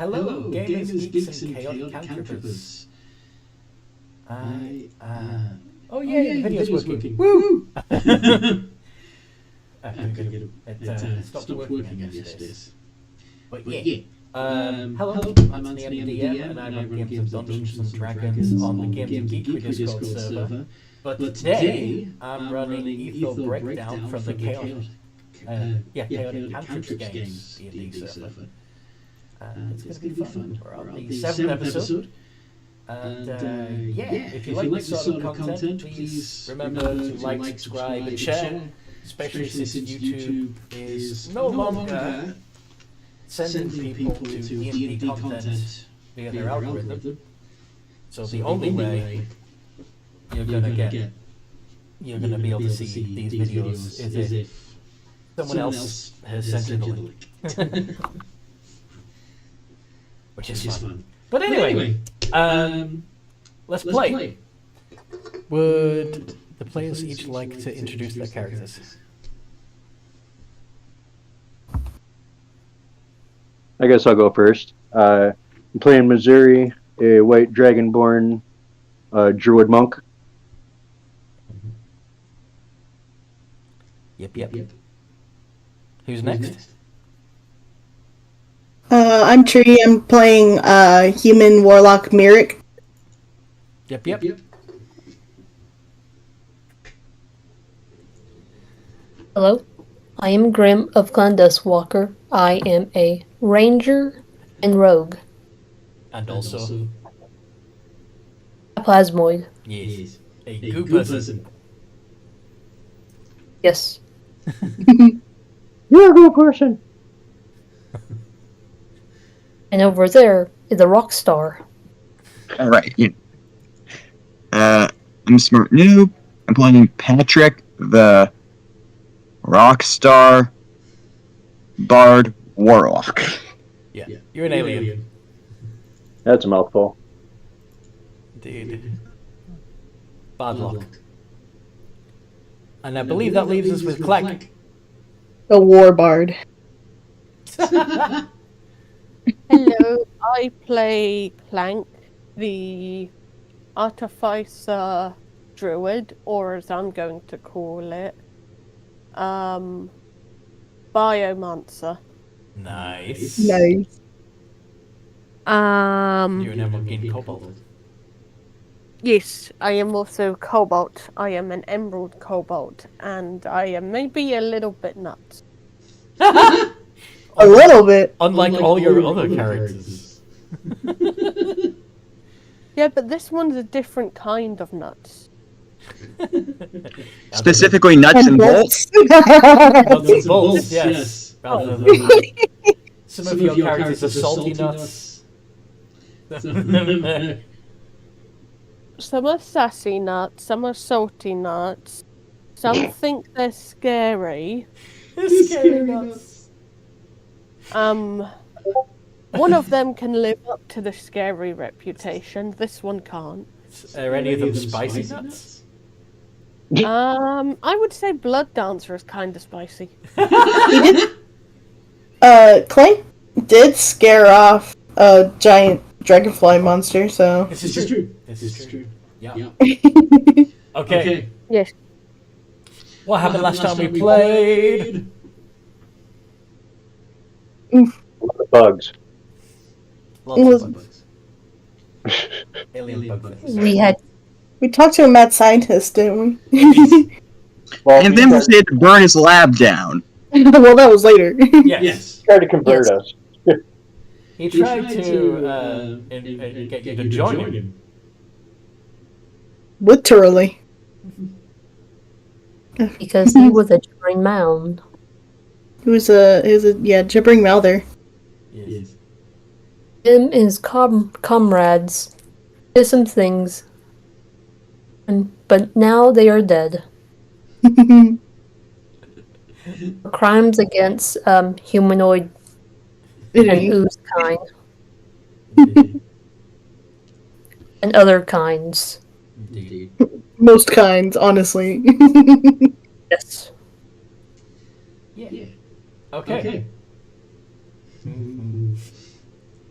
Hello, gamers, geeks, and chaotic cantrippers. Oh yeah, the video's working. Woo! It stopped working yesterday. But yeah. Hello, I'm Anthony, I'm the DM, and I run games of Dungeons and Dragons on the Games and Geek Discord server. But today, I'm running Eetho Breakdown from the Chaotic Cantrips Games D&D server. It's going to be fun. We're on the 7th episode. And if you like this sort of content, please remember to like, subscribe, and share. Especially since YouTube is no longer sending people to D&D content via their algorithm. So the only way you're going to be able to see these videos is if someone else has sent you the link. Which is fun. But anyway, let's play. Would the players each like to introduce their characters? I guess I'll go first. I'm playing Missouri, a white dragonborn druid monk. Yep. Who's next? I'm Tree. I'm playing human warlock Myrick. Yep. Hello, I am Grim of Clan Dustwalker. I am a ranger and rogue. And also A plasmoid. yes, a goo person. Yes. You're a good person. And over there is a rock star. Alright, I'm Smart Noob. I'm playing Patrick, the Rockstar Bard Warlock. Yeah, you're an alien. That's a mouthful. Indeed. Bad luck. And I believe that leaves us with Clegg. A war bard. Hello, I play Plank, the Artificer Druid, or as I'm going to call it, Biomancer. Nice. Nice. You're an Emerald Kobold. Yes, I am also Cobalt. I am an Emerald Cobalt, and I am maybe a little bit nuts. A little bit. Unlike all your other characters. Yeah, but this one's a different kind of nuts. Specifically nuts and bolts. Nuts and bolts, yes. Rather than some of your characters are salty nuts. Some are sassy nuts, some are salty nuts. Some think they're scary. Scary nuts. One of them can live up to the scary reputation. This one can't. Are any of them spicy nuts? I would say Blood Dancer is kind of spicy. Clay did scare off a giant dragonfly monster, so... This is true. Yeah. Okay. Yes. What happened last time we played? Bugs. Lots of bugs. Alien bug things. We talked to a mad scientist, didn't we? Well, And then we had to burn his lab down. Well, that was later. Yes. tried to convert us. He tried to get you to join him. Literally. Because he was a gibbering mound. He was a gibbering mouther. Yes. Him and his comrades did some things. But now they are dead. Crimes against humanoid and ooze kind. And other kinds. Indeed. Most kinds, honestly. Yes. Yeah. Okay.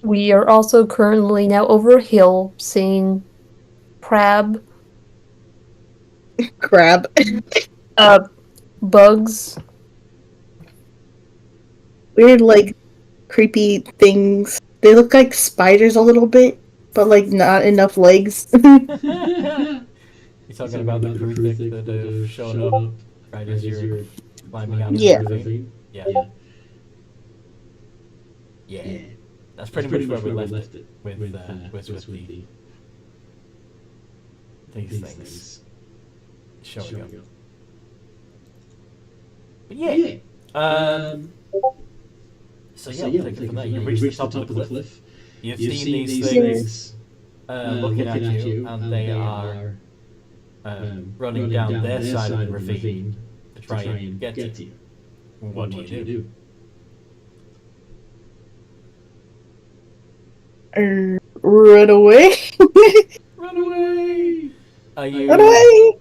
We are also currently now over a hill, seeing crab, Crab. bugs. Weird, like, creepy things. They look like spiders a little bit, but, like, not enough legs. You're talking about the crew thick that have shown up right as you're climbing out of Yeah. the ravine? Yeah. Yeah. That's pretty much where we left it with these things showing up. But yeah. So yeah, I'll take it from there. You reach the top of the cliff. You've seen these things looking at you, and they are running down their side of the ravine to try and get to you. What do you do? Run away. Run away! Are you Run away!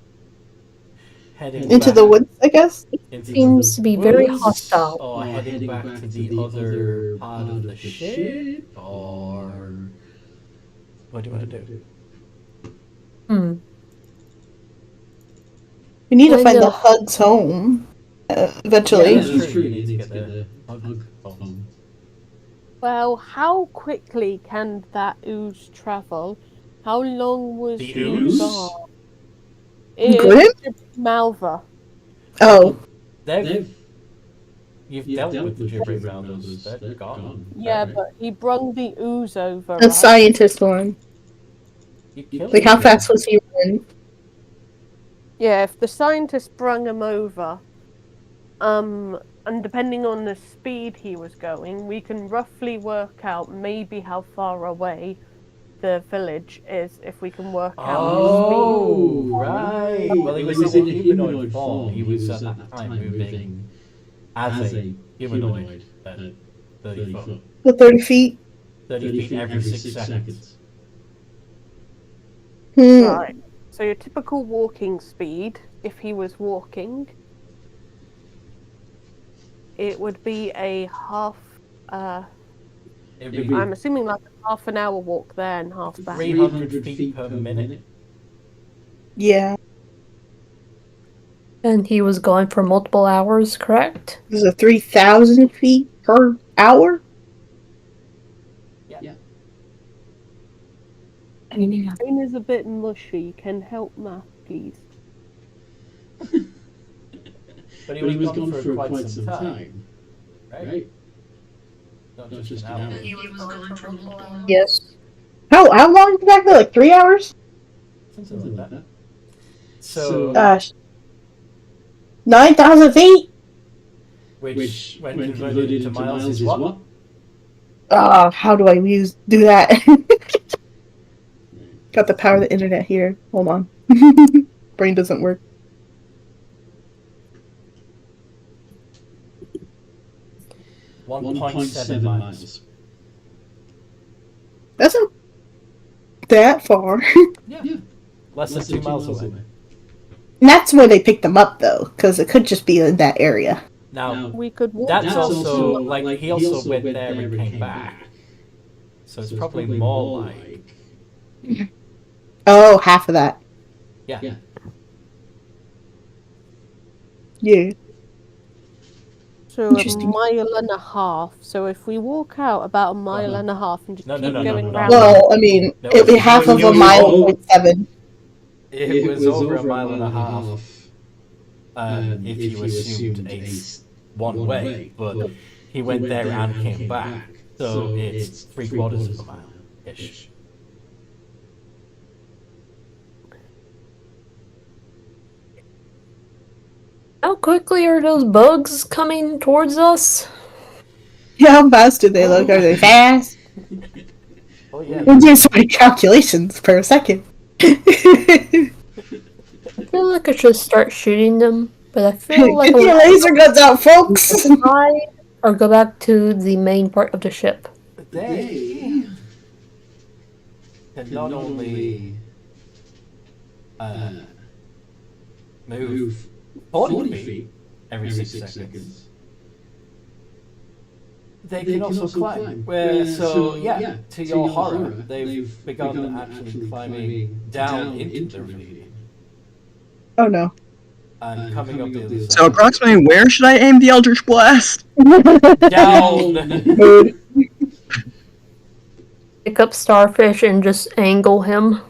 heading Into back the woods, I guess? Seems to be very woods, hostile. or heading back to the other part of the ship, or what do you want to do? We need to I find know. the Hug's home. Eventually. Yeah, that's true. You need to get the hug home. Well, how quickly can that ooze travel? How long was The he ooze? gone? Grim? Malva. Oh. You've dealt with the gibbering rounders. They're gone. Yeah, right? but he brung the ooze over. The right? scientist one. You killed Like, how him. fast was he running? Yeah, if the scientist brung him over, and depending on the speed he was going, we can roughly work out maybe how far away the village is if we can work out his Oh, speed. right. Well, he was in a humanoid form. He was at that time moving as a humanoid at 30 foot. The 30 feet? 30 feet every 6 seconds. Right. So your typical walking speed, if he was walking, it would be a half. It'd be I'm assuming like a half an hour walk there and half back. 300 feet per minute. Yeah. And he was gone for multiple hours, correct? Is it 3,000 feet per hour? Yeah. Brain is a bit mushy. Can help math, please. But he was gone for quite some time. Right? Not just an hour. He was gone for multiple hours. Yes. How long exactly? Like 3 hours? Something like that. So, Gosh. 9,000 feet? which when converted into miles is what? How do I do that? Got the power of the internet here. Hold on. Brain doesn't work. $1.7 miles. That's not that far. Yeah. Less than 2 miles away. And that's where they picked them up, though, because it could just be in that area. Now, We could walk. that's also, like, he also went there and came back. So it's probably more like... Oh, half of that. Yeah. Yeah. So Interesting. a mile and a half. So if we walk out about a mile and a half and just No, keep no, going no. round. Well, I mean, No, it'd be it's- half of no, a no, mile, no. 0.7. It was over a mile and a half if you assumed a one way, but he went there and came back. So it's 3/4 of a mile-ish. How quickly are those bugs coming towards us? Yeah, how fast do they look? Are they fast? Oh yeah. I'm doing so many calculations per second. I feel like I should start shooting them, but I feel like Get your laser guns out, folks! I or go back to the main part of the ship. They can not only move 40 feet every 6 seconds, they can also climb. To your horror, they've begun actually climbing down into the ravine Oh no. and coming up the other side. So approximately where should I aim the Eldritch Blast? Down! Mood. Pick up Starfish and just angle him.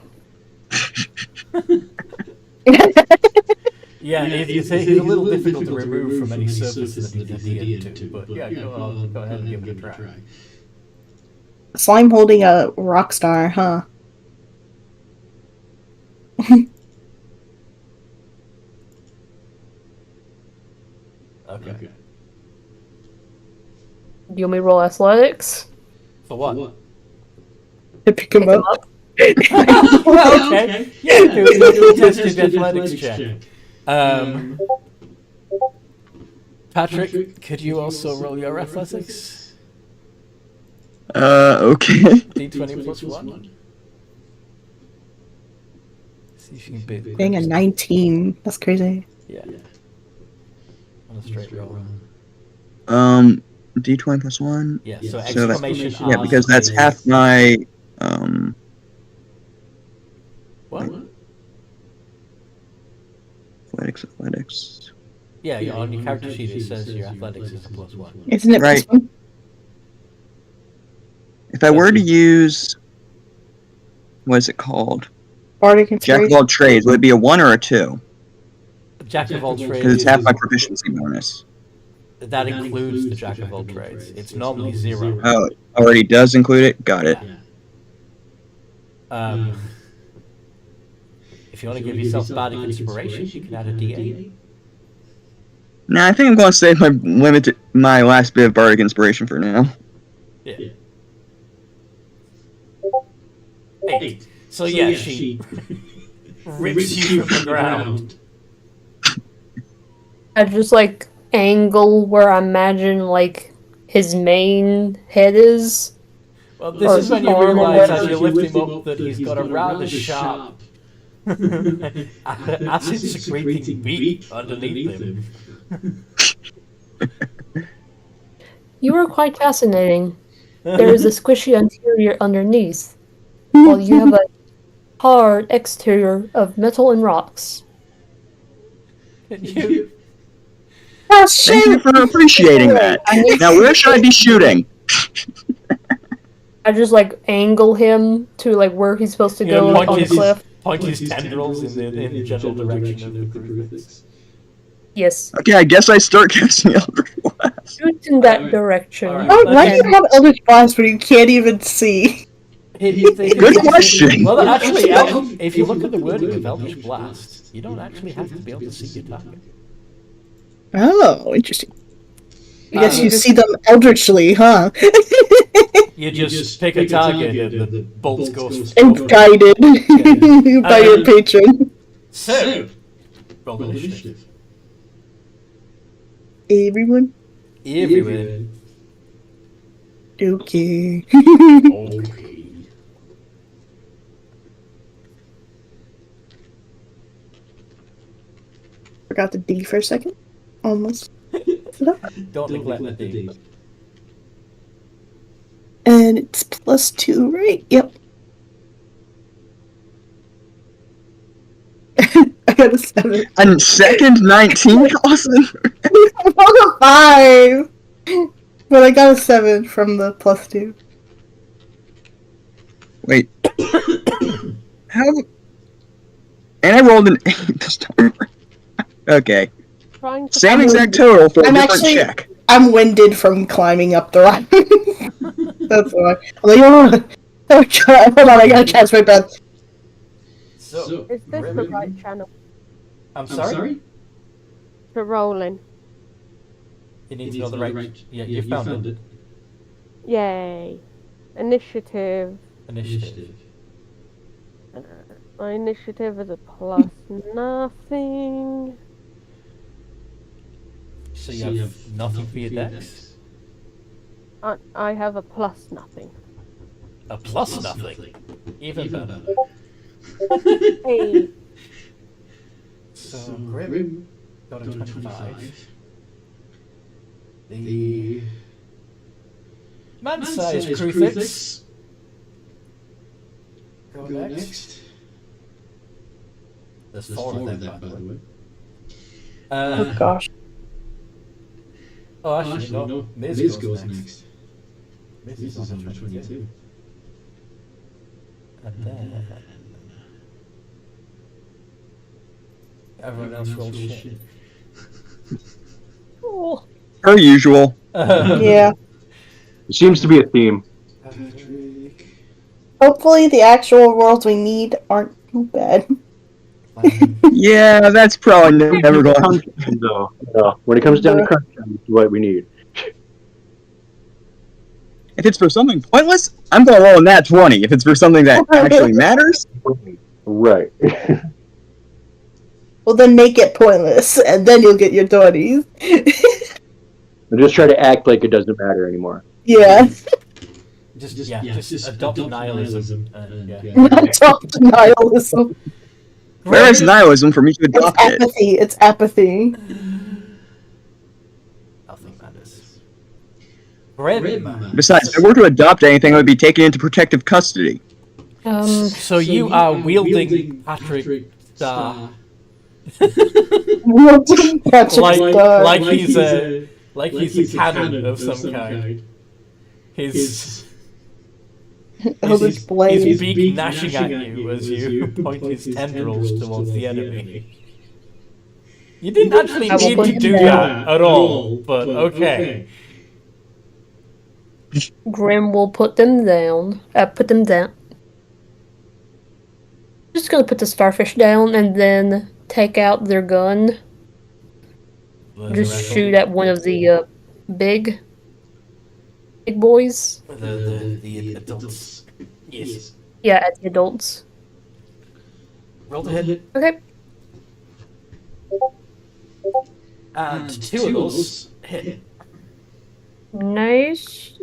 Yeah, he's a little difficult to remove from any surface that he's into, but yeah, go ahead and give it a try. Slime holding a rock star, huh? Okay. Do you want me to roll athletics? For what? To pick him up. Well, okay. Yeah, do a tested athletics check. Patrick, could you also roll your athletics? Okay. D20 plus 1. See if you can beat Dang, a 19. That's crazy. Yeah. On a straight roll. D20 plus 1. Yeah, so So exclamation yeah, because that's half my What? athletics. Yeah, on your character sheet it says your athletics is a plus 1. Isn't it Right. plus 1? If I were to use, what is it called? Bardic Jack of Inspiration? all trades, would it be a 1 or a 2? Jack of all Because trades. it's half my proficiency bonus. That includes the Jack of all trades. It's normally 0. Oh, it already does include it? Got it. If you want to give yourself bardic inspiration, you can add a D8. Nah, I think I'm going to save my last bit of bardic inspiration for now. Yeah. 8. So yeah, she rips you from the ground. I just like angle where I imagine like his main head is. Well, this is when you realise as you lift him up that he's got a rather sharp acid secreting beak underneath him. You are quite fascinating. There is a squishy interior underneath, while you have a hard exterior of metal and rocks. Can you? Oh, Thank you shit! for appreciating that. Now, where should I be shooting? I just like angle him to like where he's supposed to go on the cliff. Point his tendrils in the general direction of the crucifix. Yes, Okay, I guess I start casting Eldritch Blast. shoot in that direction. Alright. Oh, why do And you have Eldritch Blast when you can't even see? Good question. Well, actually, if you look at the wording of Eldritch Blast, you don't actually have to be able to see your target. Oh, interesting. I guess you see them eldritchly, huh? You just pick a target and the bolts go And guided by your patron. So, roll initiative. Everyone? Everywhere. Okay. Okay. Forgot the D for a second. Almost. Don't neglect the D. And it's +2, right? Yep. I got a 7. And second 19, Austin? I got a 5! But I got a 7 from the +2. Wait. How? And I rolled an 8 this time. Okay. Trying to Same exact total for a I'm different actually- check. I'm winded from climbing up the rock. That's why. I'm like, oh god, hold on, I gotta catch my breath. So, Is this the right channel I'm sorry? for rolling? You need to know the right. Yeah, you found it. Yay. Initiative. Initiative. My initiative is a plus nothing. So you have nothing for your dex? I have a plus nothing. A plus nothing. Even better. Hey, So Grim got a 25. The Man-sized Crufix. Go next. There's four of them, by the way. Oh gosh. Oh, actually, no. Miz goes next. Miz is on 122. And then... everyone else rolls shit. Oh. Per usual. Yeah. It seems to be a theme. Patrick. Hopefully the actual worlds we need aren't too bad. Yeah, that's probably never going to. No, when it comes down to crunch time, it's what we need. If it's for something pointless, I'm going to roll a nat 20. If it's for something that actually matters, Right. Well, then make it pointless, and then you'll get your 20s. And just try to act like it doesn't matter anymore. Yeah. Just adopt nihilism. Adopt nihilism. where is nihilism for me to It's adopt it? apathy. It's apathy. Nothing matters. Grim. Besides, if I were to adopt anything, it would be taken into protective custody. So you are wielding Patrick Star. Like he's a cannon of some kind. His beak gnashing at you as you point his tendrils towards the enemy. You didn't actually need to do that at all, but okay. Grim will put them down. Put them down. Just gonna put the starfish down and then take out their gun. Just shoot at one of the big boys. The adults. Yes. Yeah, at the adults. Roll to hit. Okay. And two of those hit. Nice.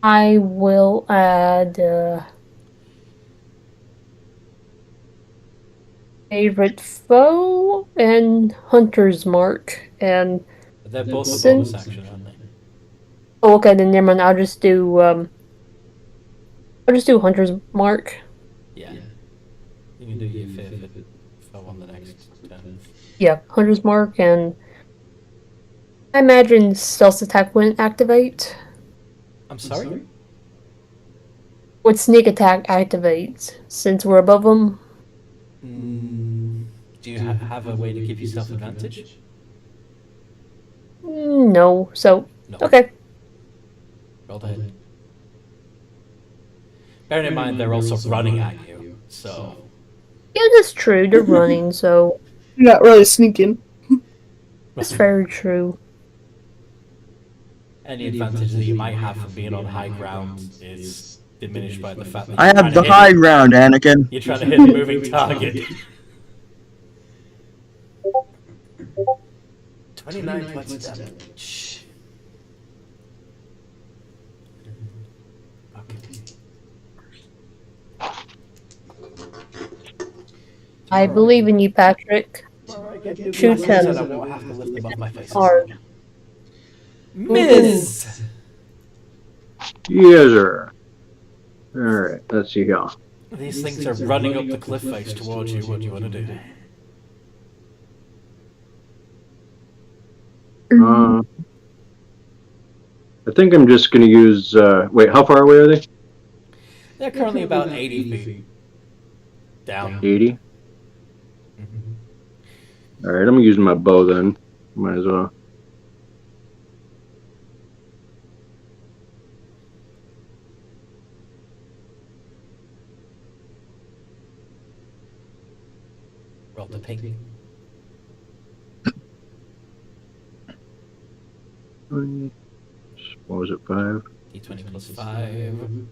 I will add favorite foe and hunter's mark, and They're both a Since- bonus action, aren't they? oh, okay, then never mind. I'll just do hunter's mark. Yeah. You can do your favorite foe on the next turn. Yeah, hunter's mark, and I imagine stealth attack wouldn't activate. I'm sorry? Would sneak attack activate since we're above them? Do you have a way to give yourself advantage? No. So No. okay. Roll to hit. Bearing in mind they're also running at you, so... Yeah, that's true. They're running, so You're not really sneaking. that's very true. Any advantage that you might have from being on high ground is diminished by the fact that I you're have the trying to high hit, ground, Anakin. you're trying to hit a moving target. 29 points of damage. Okay. I believe in you, Patrick. Shoot Said him I won't have to lift them up my face. hard. Miz! Yes, sir. Alright, let's see here. These things are running up the cliff face towards you. What do you want to do? I think I'm just gonna use, wait, how far away are they? They're currently about 80 feet down. 80? Alright, I'm using my bow then. Might as well. Roll the ping. What was it, 5? D20 plus 5.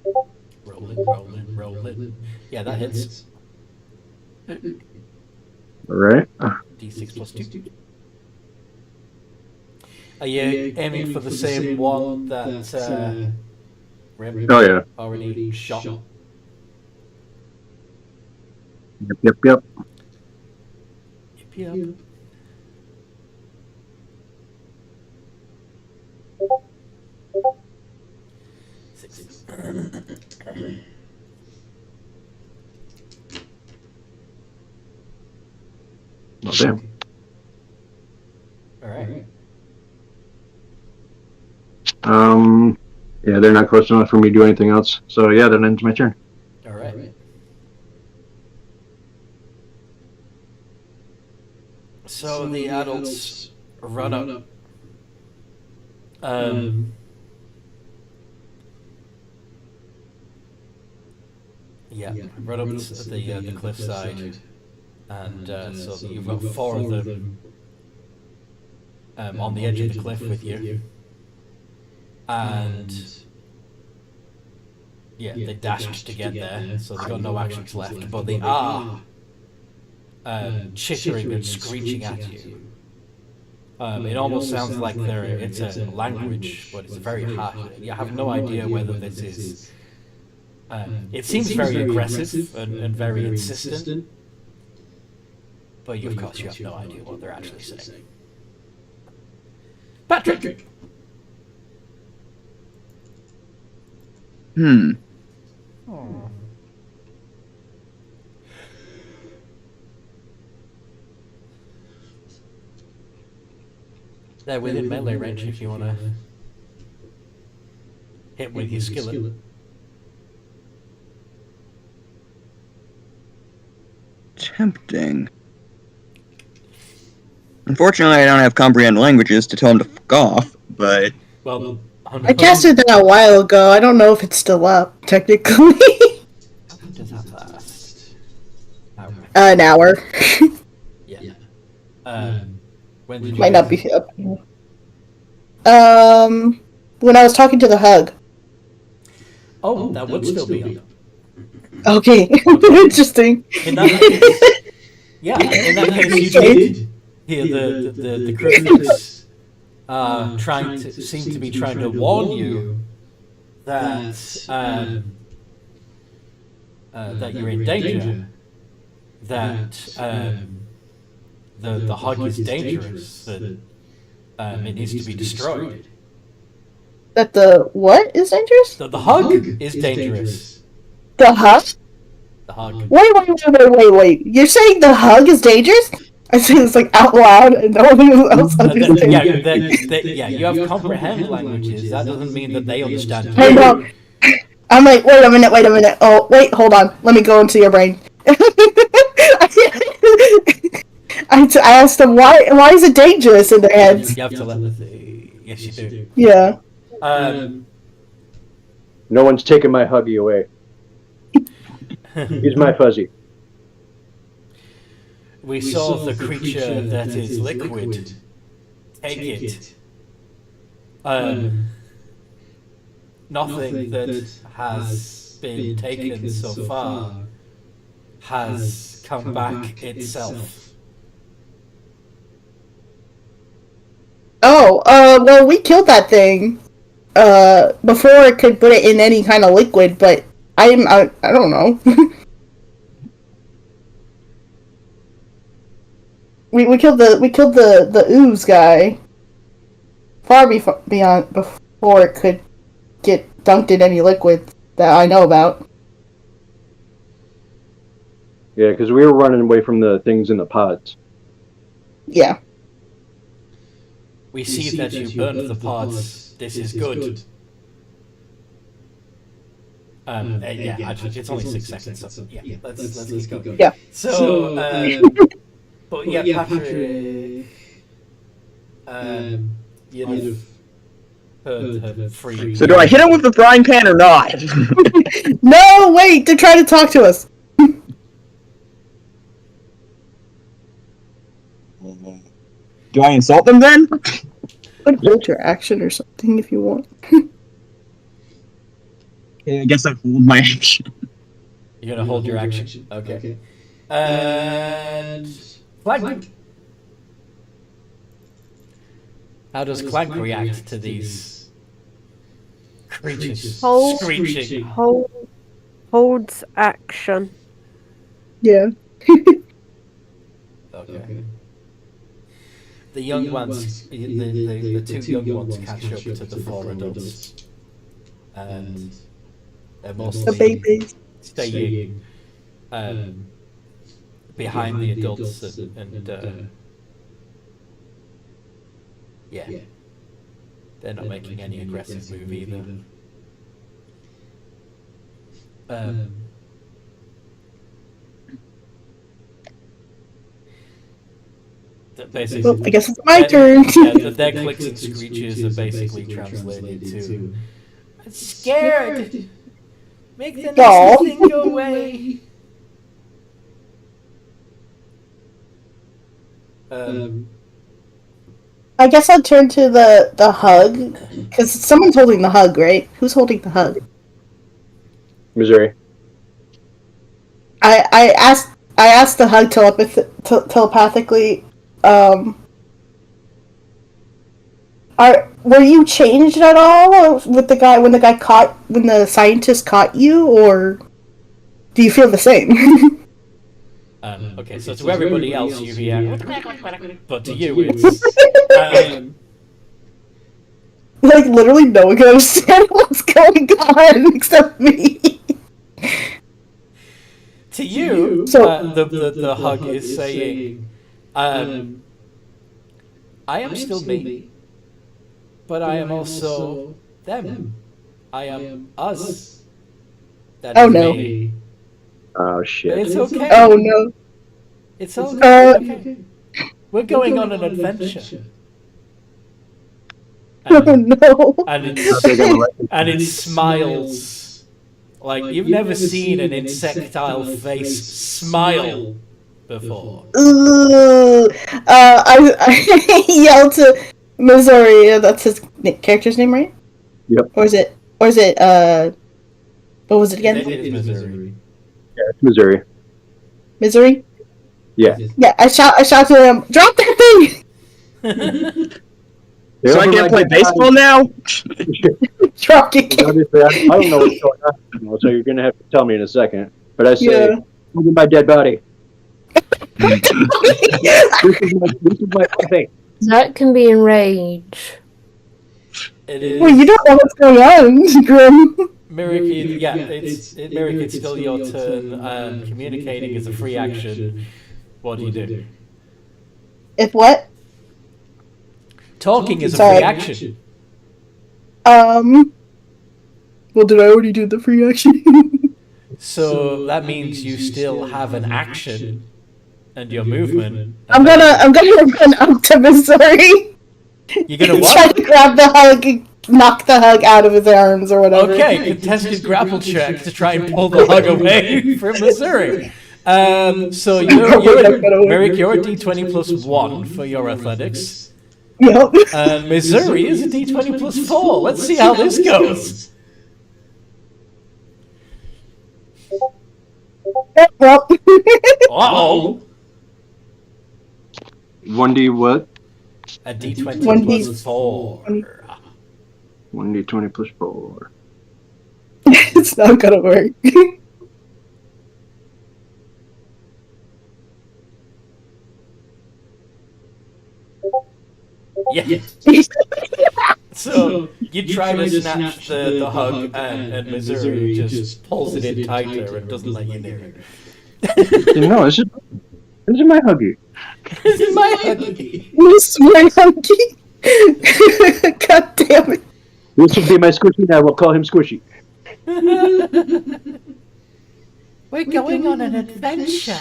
Roll it, roll it, roll it. Yeah, that hits. Alright. D6 plus 2. Are you aiming for the same one that Rim Oh, yeah. already shot? Yep. Yep. Six. Not bad. All right. Yeah, they're not close enough for me to do anything else. So yeah, that ends my turn. All right. So the adults run up. Yeah, run up the cliffside, and so you've got four of them on the edge of the cliff with you, and yeah, they dashed to get there, so they've got no actions left, but they are chittering and screeching at you. It almost sounds like it's a language, but it's very harsh. You have no idea whether this is. It seems very aggressive and very insistent, but of course you have no idea what they're actually saying. Patrick! They're within melee range if you want to hit with your skillet. Tempting. Unfortunately, I don't have comprehend languages to tell him to fuck off, but... Well, I casted that a while ago. I don't know if it's still up, technically. How long does that last? An hour. Yeah. When did you Might get not be up. When I was talking to the Hugg. Oh, that would still be up. Okay, interesting. In that case, yeah, in that case you did hear the crickets seem to be trying to warn you that that you're in danger, that the Hugg is dangerous, that it needs to be destroyed. That the what is dangerous? The Hugg is dangerous. The Hugg? The Hugg. Wait. You're saying the Hugg is dangerous? I say this like out loud and no one else understands. Yeah, you have comprehend languages. That doesn't mean that they understand you. I know. I'm like, wait a minute. Oh, wait, hold on. Let me go into your brain. I asked them why is it dangerous in their heads? You have telepathy. Yes, you do. Yeah. No one's taking my Huggy away. He's my fuzzy. We saw the creature that is liquid. Take it. Nothing that has been taken so far has come back itself. Oh, well, we killed that thing before it could put it in any kind of liquid, but I don't know. we killed the ooze guy far before it could get dunked in any liquid that I know about. Yeah, because we were running away from the things in the pods. Yeah. We see that you burned the pods. This is good. Yeah, actually, it's only 6 seconds. So yeah, let's keep going. Yeah. So, but yeah, Patrick, you'd have heard her free. So do I hit him with the frying pan or not? No, wait! They're trying to talk to us. Do I insult them then? Hold your action or something if you want. Okay, I guess I hold my action. You're gonna hold your action. Okay. And Clank. How does Clank react to these creatures screeching? Holds action. Yeah. Okay. The young ones, the two young ones catch up to the 4 adults, and they're mostly babies. staying behind the adults and yeah, they're not making any aggressive move either. Basically, Well, I guess it's my turn. their clicks and screeches are basically translated to "I'm scared! Make the Aw. nasty thing go away!" I guess I'll turn to the hug, because someone's holding the hug, right? Who's holding the hug? Missouri. I asked the hug telepathically. Were you changed at all with the guy when the scientist caught you, or do you feel the same? Okay, so to everybody else you hear, but to you it's Like literally no one can understand what's going on except me. to you. So- The hug is saying, I am still me, but I am also them. I am us. That Oh, is no. me. Oh But shit. it's okay. Oh no. It's okay. Uh, We're going on an adventure. Oh And, no. and They're gonna let me- and it smiles like you've never seen an insectile face smile before. Ooh. I yelled to Missouri. That's his character's name, right? Yep. Or is it? What was it again? It is Missouri. Yeah, it's Missouri. Missouri. Yeah. Yeah. I shout to him. Drop that thing. So I can't play baseball now? Drop it. Obviously, I don't know what's going on, so you're gonna have to tell me in a second. But I say, Yeah. look at my dead body. This is my thing. That can be enrage. It is. Well, you don't know what's going on, Grim. Mirror-Kid, yeah, Mirror-Kid's still your turn. Communicating is a free action. What do you do? If what? Talking is a Sorry. free action. Well, did I already do the free action? So that means you still have an action and your movement. I'm gonna run up to Missouri. You're gonna Try what? to grab the hug and knock the hug out of his arms or whatever. Okay, contested grapple check to try and pull the hug away from Missouri. So Merrick, you're a D20 plus 1 for your athletics. Yep. And Missouri is a D20 plus 4. Let's see how this goes. Well. Uh-oh. 1D what? A D20 1D plus 4. 1D20 plus 4. It's not gonna work. Yeah. So you try to snatch the hug, and Missouri just pulls it in tighter and doesn't let you near it. No, this is my huggy. This is my huggy. This is my hunky. God damn it. This will be my squishy now. We'll call him Squishy. We're going on an adventure.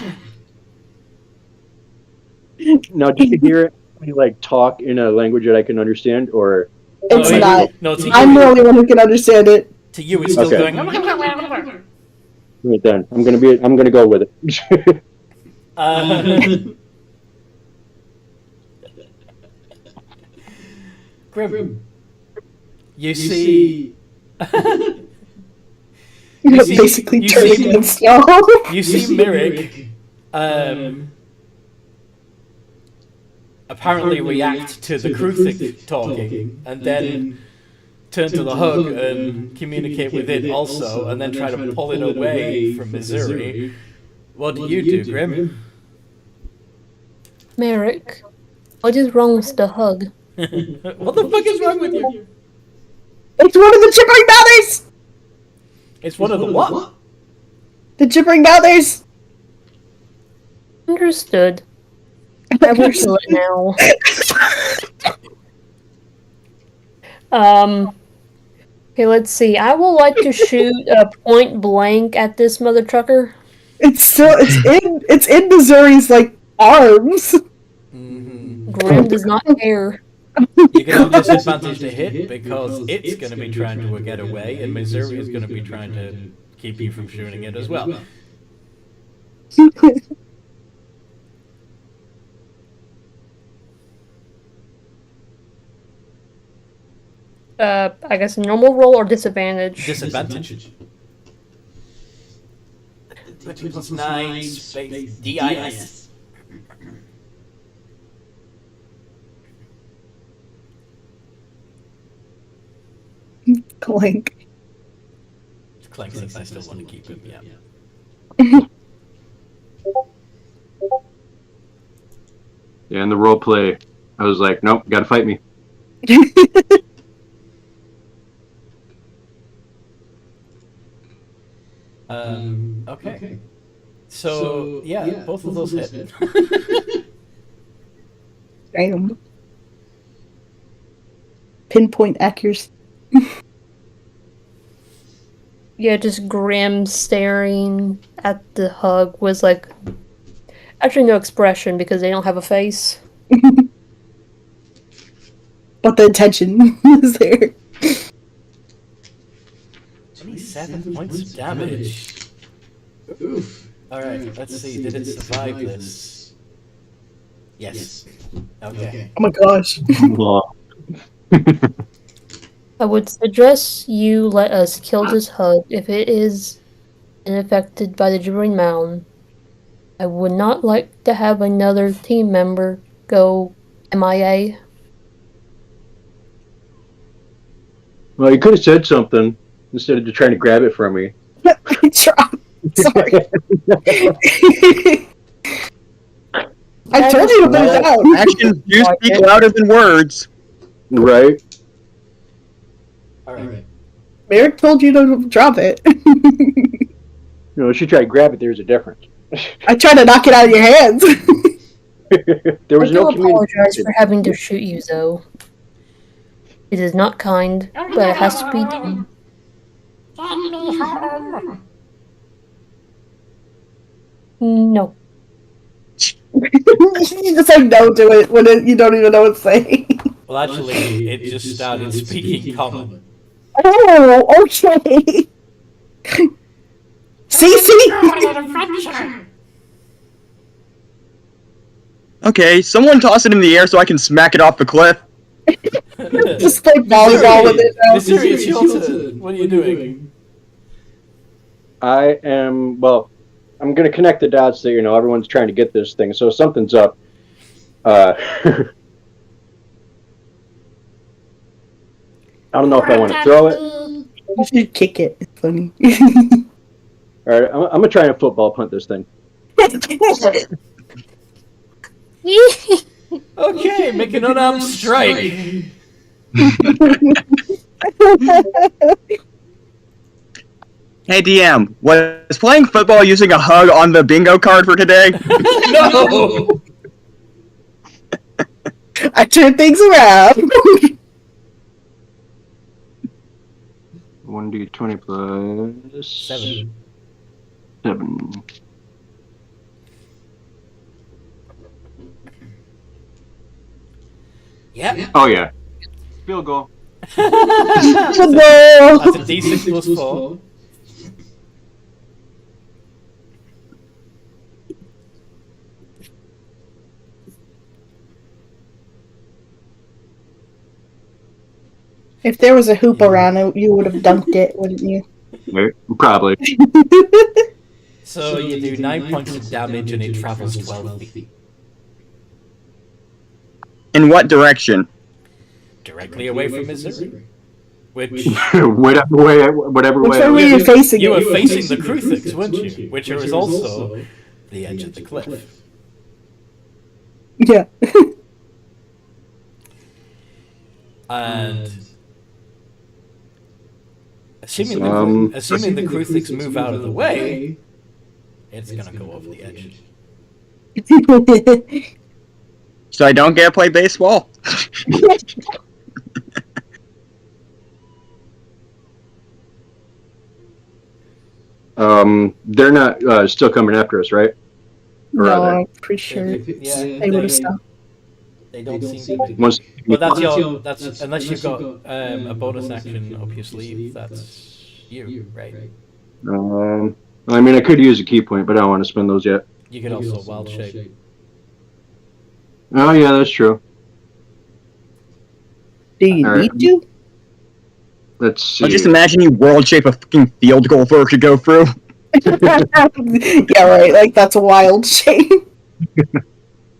Now, did you hear it? You like talk in a language that I can understand, or It's No, not. No, to I'm the you, only one who can understand it. to you it's still Okay. going. right then? I'm gonna go with it. Grim, you see. You're see- basically you turning see- into snow. You see Mirrick apparently react to the Kruthic talking and then turn to the hug and communicate with it also and then try to pull it away from Missouri. What do you do, Grim? Merrick, what is wrong with the hug? What the fuck is wrong with you? It's one of the gibbering mouthies! It's one of the what? The gibbering mouthies! Understood. I will kill it now. Okay, let's see. I would like to shoot a point blank at this mother trucker. It's in Missouri's like arms. Grim does not care. You're going to disadvantage to hit because it's going to be trying to get away, and Missouri is going to be trying to keep you from shooting it as well. I guess normal roll or disadvantage? Disadvantage. 20 plus 9 space DIS. Clink. Clank since I still want to keep him, yeah. Yeah, in the role play, I was like, nope, gotta fight me. Okay. So, yeah, both of those hit. Damn. Pinpoint accuracy. Yeah, just Grim staring at the hug was like... Actually, no expression because they don't have a face. But the intention is there. 27 points of damage. Oof. Alright, let's see. Did it survive this? Yes. Okay. Oh my gosh. I would suggest you let us kill this hug if it is unaffected by the gibbering mound. I would not like to have another team member go MIA. Well, you could have said something instead of just trying to grab it from me. I tried. Sorry. I told you to put it down. Actions do speak louder than words. Right? Alright. Merrick told you to drop it. You know, if you try to grab it, there's a difference. I tried to knock it out of your hands. There was I no do apologize communication. for having to shoot you, though. It is not kind, but it has to be done. No. You just say no to it when you don't even know what to say. Well, actually, it just started speaking common. Oh, okay. See? Okay, someone toss it in the air so I can smack it off the cliff. Just play volleyball with it now. Missouri, it's your turn. What are you doing? I am, well, I'm going to connect the dots that, you know, everyone's trying to get this thing, so something's up. I don't know if I want to throw it. You should kick it. It's funny. Alright, I'm going to try and football punt this thing. Okay, make an unarmed strike. Hey DM, was playing football using a hug on the bingo card for today? No! I turn things around. 1d20 plus 7. 7. Yep. Oh yeah. Field goal. No. That's a D6 plus 4. If there was a hoop around it, you would have dunked it, wouldn't you? Right, probably. So you do 9 points of damage and it travels 12 feet. In what direction? Directly away from Missouri. Which... whatever way. Which way were you facing? You were it? facing the Crucifix, weren't you? Which is also the edge of the cliff. Yeah. And assuming the Kruthiks move out of the way, it's gonna go over the edge. So I don't get to play baseball. They're not still coming after us, right? Or No, are I'm pretty sure Yeah, they would have stopped. They don't seem to. they? Once- Well, that's unless you've got a bonus action up your sleeve. That's you, right? I mean, I could use a key point, but I don't want to spend those yet. You could also wild shape. Oh yeah, that's true. Do you All right. need to? Let's see. I'll just imagine you world shape a fucking field goal for it to go through. Yeah, right. Like that's a wild shape.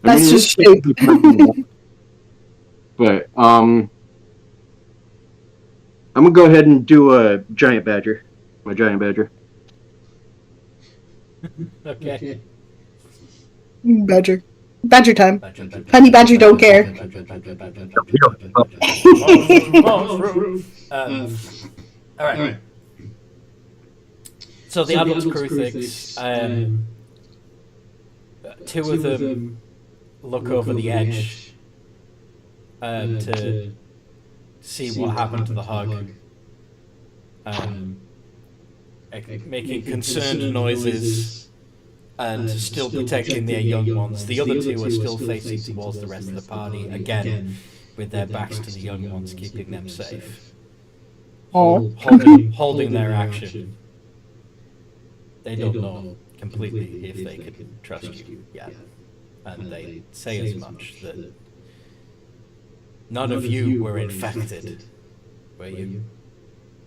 That's just shape. But I'm gonna go ahead and do a giant badger. My giant badger. Okay. Badger. Badger time. Badger. Honey badger don't care. All right. So the adult Kruthiks, two of them look over the edge to see what happened to the Hugg, making concerned noises and still protecting their young ones. The other two are still facing towards the rest of the party, again, with their backs to the young ones, keeping them safe. Holding their action. They don't know completely if they can trust you yet. And they say as much, that none of you were infected, were you?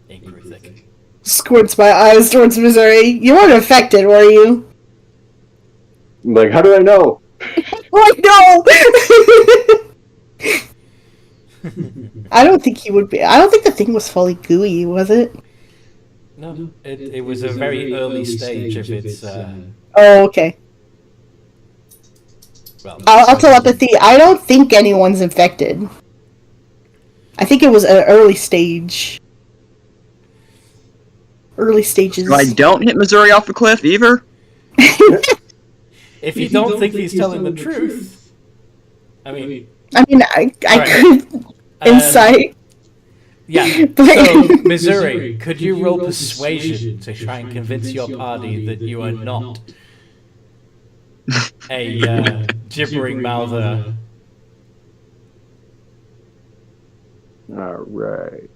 In Kruthik. Squints my eyes towards Missouri. You weren't affected, were you? Like, how do I know? Oh no! I don't think he would be. I don't think the thing was fully gooey, was it? No, it was a very early stage of its. Oh, okay. Well, I'll telepathy. I don't think anyone's infected. I think it was an early stage. Early stages. So I don't hit Missouri off the cliff either. if you don't think he's telling the truth, I mean, I Right. could insight. Yeah. But- So, Missouri, could you roll persuasion to try and convince your party that you are not a gibbering mouther? All right.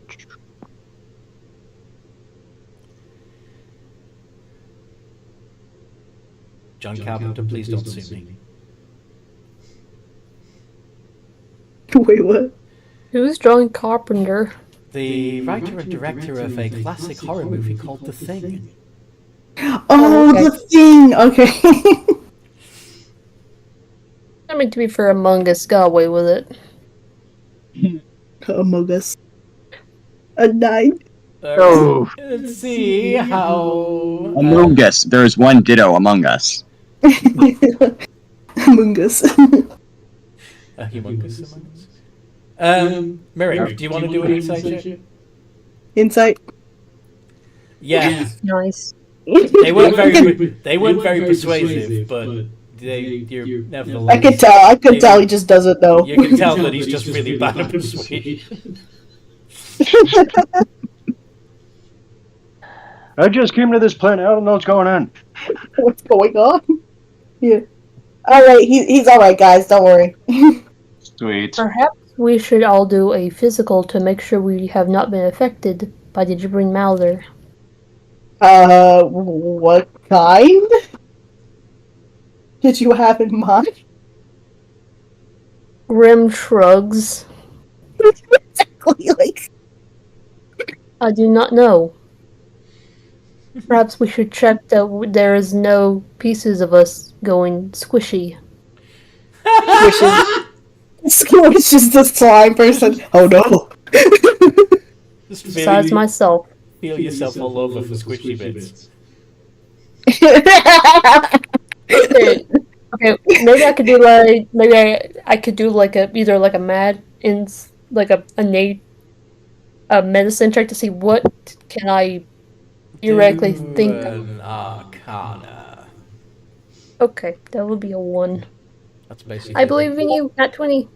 John Carpenter, please don't sue me. Wait, what? Who's drawing Carpenter? The writer and director of a classic horror movie called The Thing. Oh, okay. the thing. Okay. I mean, to be fair, Among Us got away with it. Among Us. A 9. Oh. Let's see how. Among Us. There's one ditto Among Us. Among Us. A humongous Among Us. Mary, do you want to do an insight check? Insight. Yeah. Nice. They weren't very persuasive, but you're nevertheless. I could tell. I could tell he just doesn't know. You can tell that he's just really bad at persuasion. I just came to this planet. I don't know what's going on. What's going on? Yeah. All right. He's all right, guys. Don't worry. Sweet. Perhaps we should all do a physical to make sure we have not been affected by the gibbering mouther. What kind did you have in mind? Grim shrugs. Exactly. Like. I do not know. Perhaps we should check that there is no pieces of us going squishy. Squish is the slime person. Oh no. Just Besides myself. feel yourself all over for squishy bits. Okay, maybe I could do I could do like either like a mad in like a innate medicine check to see what can I theoretically think. An Arcana. Okay, that would be a 1. That's basically. I believe in you. At 20.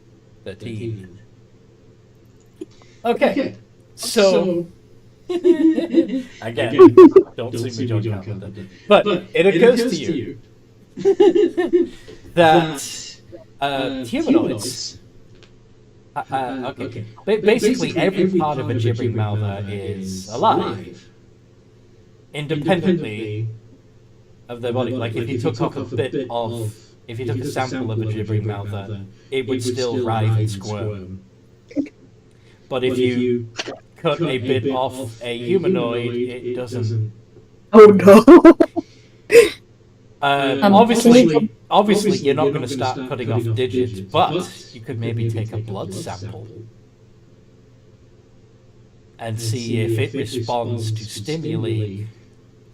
13. Okay. So. Again, don't see me, John Carpenter. But it occurs to you that humanoids. Okay. Basically, every part of a gibbering mouther is alive, independently of their body. Like if you took off a bit of, if you took a sample of a gibbering mouther, it would still writhe and squirm. But if you cut a bit off a humanoid, it doesn't. Oh no. Obviously, you're not going to start cutting off digits, but you could maybe take a blood sample and see if it responds to stimuli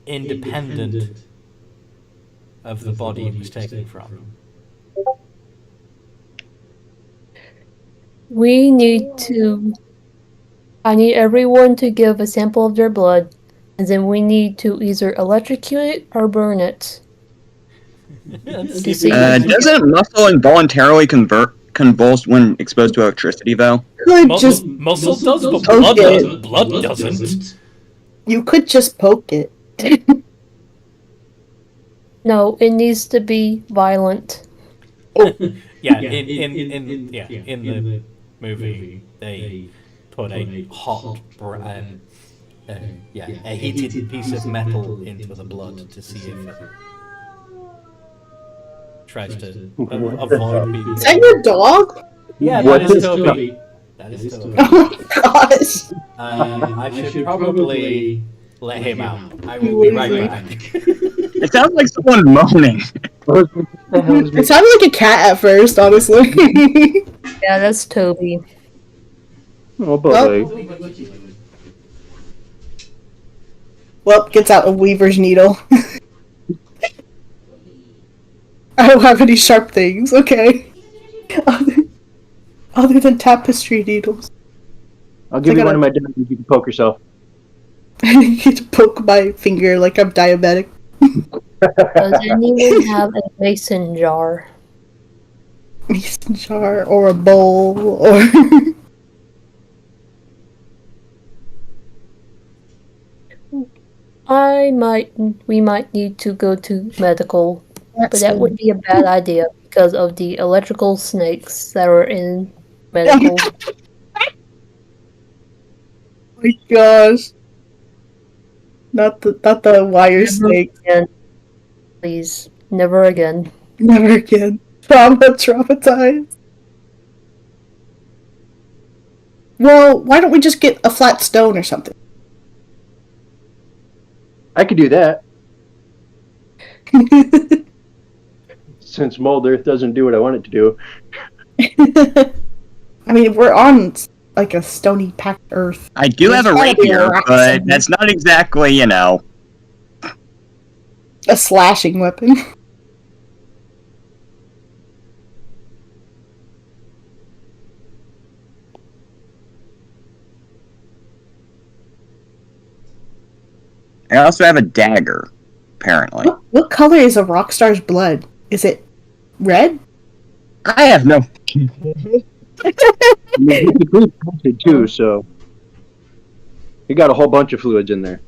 independent of the body it was taken from. I need everyone to give a sample of their blood, and then we need to either electrocute it or burn it. Doesn't muscle involuntarily convulse when exposed to electricity, though? Muscle does, but blood doesn't. You could just poke it. No, it needs to be violent. Yeah, in the movie, they put a hot, a heated piece of metal into the blood to see if it tries to avoid being. Is that your dog? Yeah, What that is is Toby. That is Toby. Oh my gosh. I should probably let him out. I will be right back. It sounds like someone moaning. It sounded like a cat at first, honestly. Yeah, that's Toby. Oh boy. Well, gets out a weaver's needle. I don't have any sharp things, okay. Other than tapestry needles. I'll give you one of my diamonds. You can poke yourself. I get to poke my finger like I'm diabetic. Does anyone have a mason jar? Mason jar or a bowl or we might need to go to medical, but that would be a bad idea because of the electrical snakes that are in medical. Oh my gosh. Not the wire snake. Again. Please, never again. Never again. Traumatized. Well, why don't we just get a flat stone or something? I could do that. Since mold earth doesn't do what I want it to do. I mean, we're on like a stony packed earth. I do have a rapier, but that's not exactly, a slashing weapon. I also have a dagger, apparently. What color is a rock star's blood? Is it red? I have no... It's fluid too, so you got a whole bunch of fluids in there.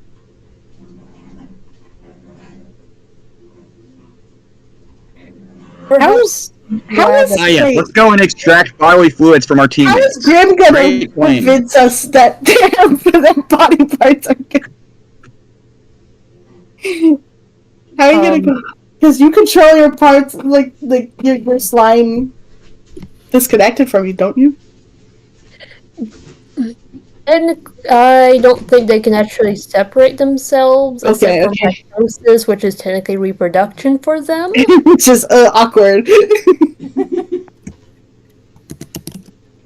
How is yes, let's go and extract bodily fluids from our team. How is Grim gonna convince us that the body parts are good? How are you gonna? Because you control your parts, like your slime disconnected from you, don't you? And I don't think they can actually separate themselves, except for mitosis, which is technically reproduction for them. Which is awkward.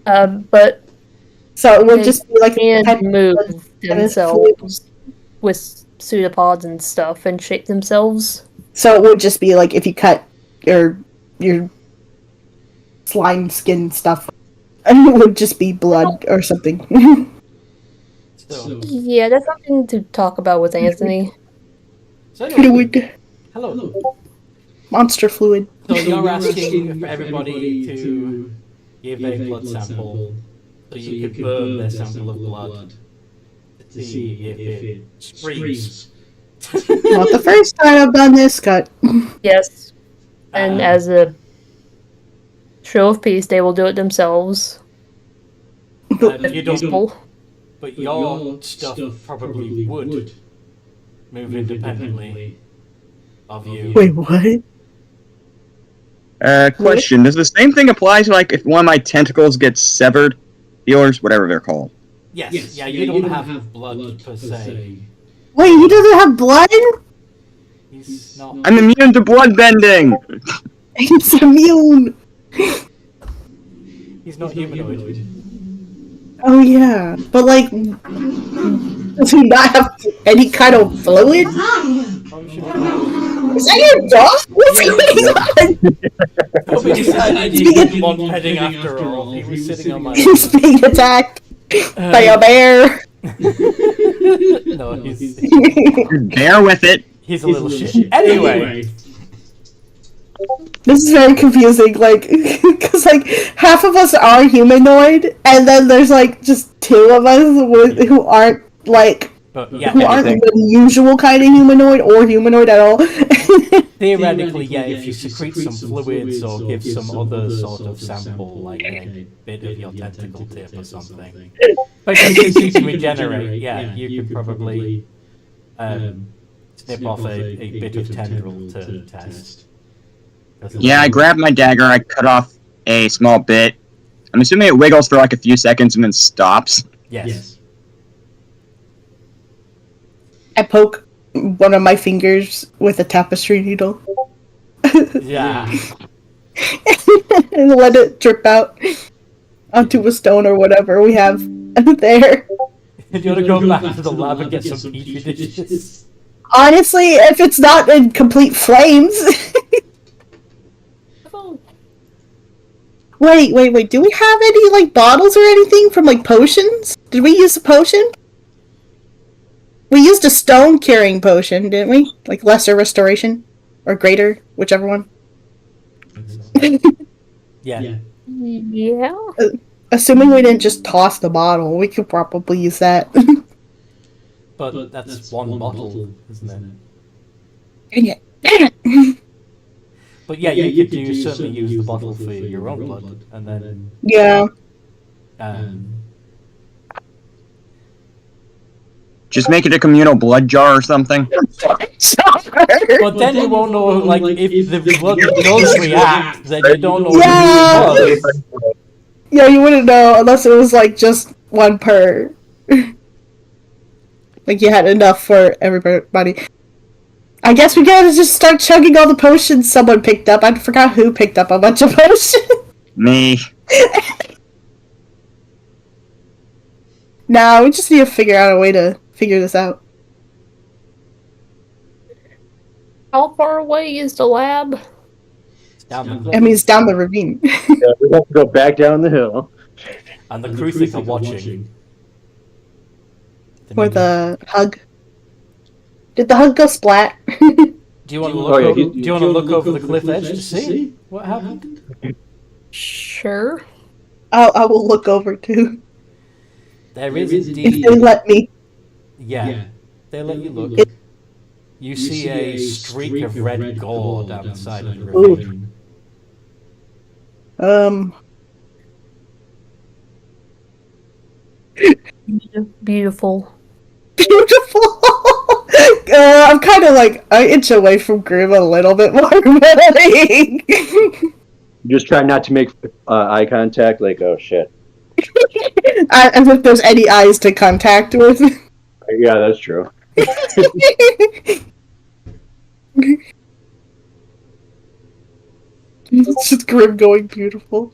But so it would just be like and move themselves with pseudopods and stuff and shape themselves. So it would just be like if you cut your your slime skin stuff. And it would just be blood or something. So, Yeah, that's something to talk about with Anthony. so anyway, Fluid. hello. Monster fluid. So you're asking for everybody to give a blood sample so you could burn their sample of blood to see if it screams. Not the first time I've done this, Scott. Yes. And as a show of peace, they will do it themselves. You don't, Possible. but your stuff probably would move independently of you. Wait, what? Question: does the same thing apply to like if one of my tentacles gets severed? Healers, whatever they're called. Yes, you don't have blood per se. Wait, he doesn't have blood? He's not. I'm immune to blood bending. He's immune. He's not humanoid. Oh yeah, but like, does he not have any kind of fluid? Is that your dog? What's going on? Probably decided he didn't want petting after all. He was sitting on my. He's being attacked by a bear. No, he's Bear with it. a little shit. Anyway, This is very confusing, like, because like half of us are humanoid, and then there's like just two of us who aren't like but yeah, who aren't the usual kind of humanoid or humanoid at all. theoretically, yeah, if you secrete some fluids or give some other sort of sample, like a bit of your tentacle tip or something, but since you can regenerate, yeah, you could probably snip off a bit of tendril to test. Yeah, I grab my dagger. I cut off a small bit. I'm assuming it wiggles for like a few seconds and then stops. Yes. I poke one of my fingers with a tapestry needle. Yeah. And let it drip out onto a stone or whatever we have there. Do you want to go back to the lab and get some petri dishes? Honestly, if it's not in complete flames. Wait. Do we have any, like, bottles or anything from, like, potions? Did we use a potion? We used a stone-curing potion, didn't we? Like, lesser restoration? Or greater? Whichever one. Yeah. Yeah. Assuming we didn't just toss the bottle, we could probably use that. But that's one bottle, isn't Yeah. But yeah, you could certainly use the bottle for your own blood, and then Yeah. Just make it a communal blood jar or something. But then you won't know, like, if the blood does react, then you don't know Yeah. who it was. Yeah, you wouldn't know unless it was, like, just one per. Like, you had enough for everybody. I guess we gotta just start chugging all the potions someone picked up. I forgot who picked up a bunch of potions. Me. Nah, we just need to figure out a way to figure this out. How far away is the lab? Down the I mean, it's down the ravine. Yeah, we have to go back down the hill. and the crew are watching. For the hug. Did the hug go splat? Do you want to look? Oh, yeah, Do you want to look over the cliff edge to see what happened? Sure. I will look over too. There is If indeed. they let me. Yeah, they let you look. You see a streak of red gore down the side of the ravine. Beautiful. Beautiful! I'm kind of like, I inch away from Grim a little bit more. Just try not to make eye contact, like, oh shit. As if there's any eyes to contact with. Yeah, that's true. It's just Grim going beautiful.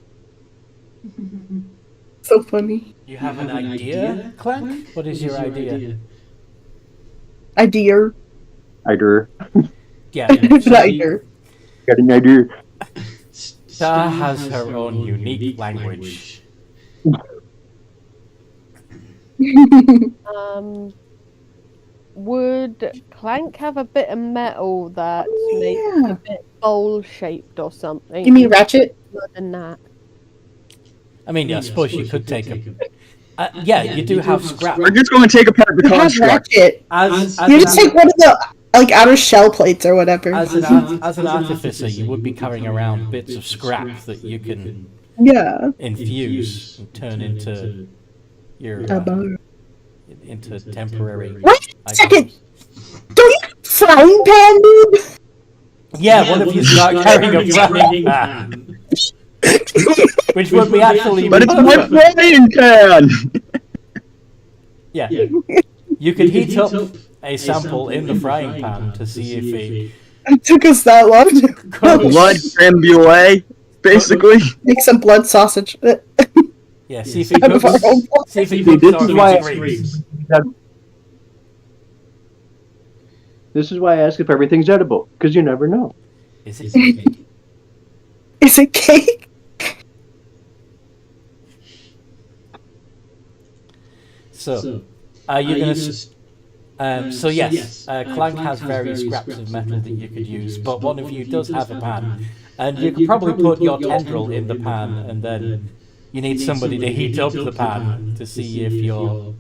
So funny. You have an idea, Clank? What is your idea? Idea. Idea. Yeah. Idea. Got an idea. Star has her own unique language. Would Clank have a bit of metal that's maybe a bit bowl-shaped or something? You mean ratchet? More than that. I mean, I suppose you could take a... yeah, you do have scrap. We're just going to take apart the You have construct. ratchet. You just take one of the like outer shell plates or whatever. As an artificer, you would be carrying around bits of scrap that you can infuse and turn into your into temporary. Wait a second. Don't you have a frying pan, dude? Yeah, what if you start carrying a frying pan? Which would be actually. But it's my frying pan! Yeah. You could heat up a sample in the frying pan to see if It took us that long to Blood creme brulee, basically. make some blood sausage. yeah, see if it cooks. See if it cooks This or is if why it screams. This is why I ask if everything's edible, because you never know. Is it cake? Is it cake? So, are you gonna? So yes, Clank has various scraps of metal that you could use, but one of you does have a pan, and you could probably put your tendril in the pan, and then you need somebody to heat up the pan to see if your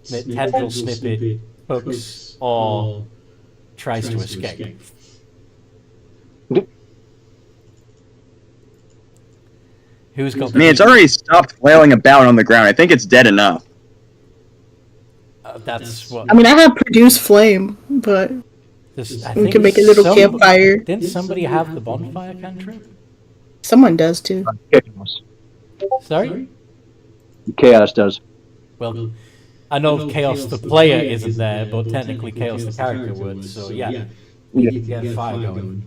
tendril snippet hooks or tries to escape. Who's got? I mean, it's already stopped flailing about on the ground. I think it's dead enough. That's what. I mean, I have produced flame, but we can make a little campfire. Didn't somebody have the bonfire cantrip? Someone does too. Chaos. Sorry? Chaos does. Well, I know Chaos the player isn't there, but technically Chaos the character would, so yeah. You can get fire going.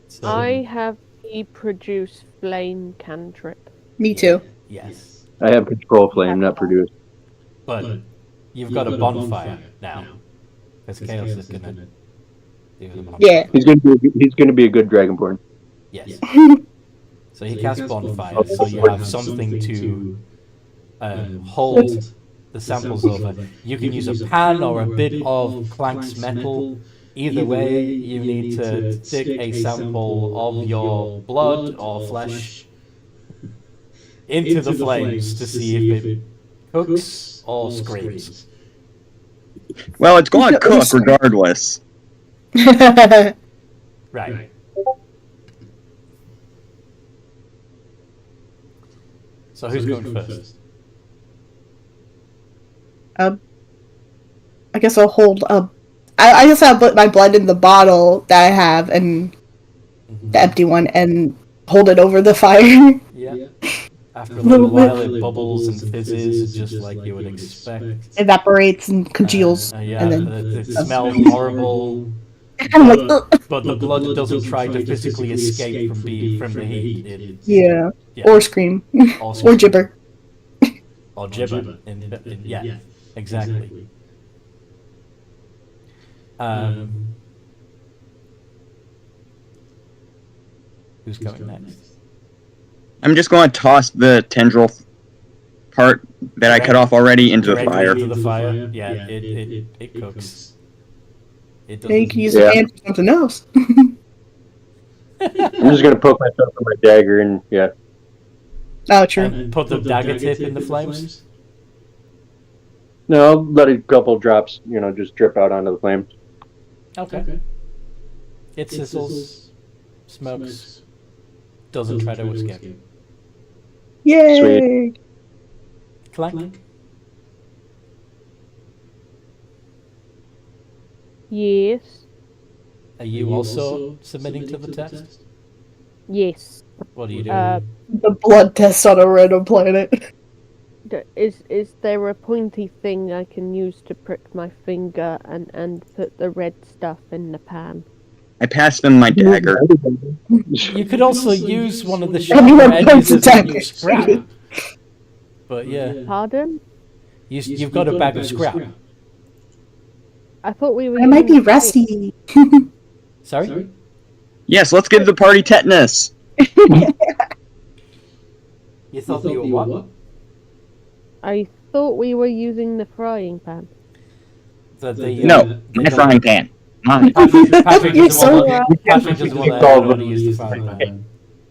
So, I have the produce flame cantrip. Me too. yes. I have control flame, not produce. But you've got a bonfire now. Because Chaos is gonna do the bonfire. Yeah. He's gonna be a good dragonborn. Yes. So he casts bonfire, so you have something to hold the samples over. You can use a pan or a bit of Clank's metal. Either way, you need to stick a sample of your blood or flesh into the flames to see if it cooks or screams. Well, it's going to cook regardless. Right. So who's going first? I guess I'll hold I guess I'll put my blood in the bottle that I have and the empty one and hold it over the fire. Yeah. After a little while, it bubbles and fizzes, just like you would expect. Evaporates and congeals. Yeah, and then it smells horrible. I'm like, ugh. But the blood doesn't try to physically escape from the heat. Yeah. Yeah. Or scream. Also Or gibber. Or gibber. Yeah, exactly. Who's going next? I'm just going to toss the tendril part that I cut off already into the Directly fire. into the fire. Yeah, it cooks. It Yeah, you can use doesn't. a hand for something else. I'm just gonna poke myself with my dagger and yeah. Oh, true. And put the dagger tip in the flames. No, I'll let a couple drops, just drip out onto the flame. Okay. It sizzles, smokes, doesn't try to escape. Yay! Clank. Yes. Are you also submitting to the test? Yes. What are you doing? The blood test on a random planet. Is there a pointy thing I can use to prick my finger and put the red stuff in the pan? I passed them my dagger. You could also use one of the Everyone sharper points edges a of your dagger. scrap. But yeah, Pardon? you've got a bag of scrap. I thought we were. I might be using the rusty. Sorry? Yes, let's give the party tetanus. You thought you were what? I thought we were using the frying pan. No, my frying pan. Mine. Patrick You're doesn't so want to use the frying pan.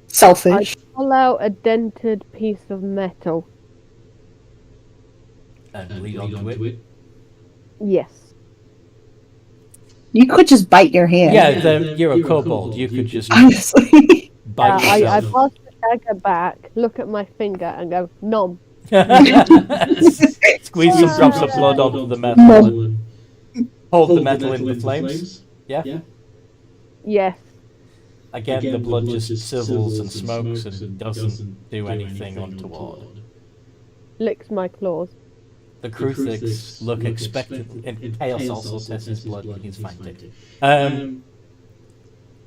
Selfish. Pull out a dented piece of metal. And lead on to it. Yes. You could just bite your hand. Yeah, then you're a kobold. You could just Honestly. bite I yourself. pass the dagger back, look at my finger, and go nom. Squeeze some drops of blood onto the metal and hold the metal in the flames. Yeah? Yes. Again, the blood just sizzles and smokes and doesn't do anything untoward. Licks my claws. The Kruthiks look expectantly, and Chaos also tests his blood, he's fine too.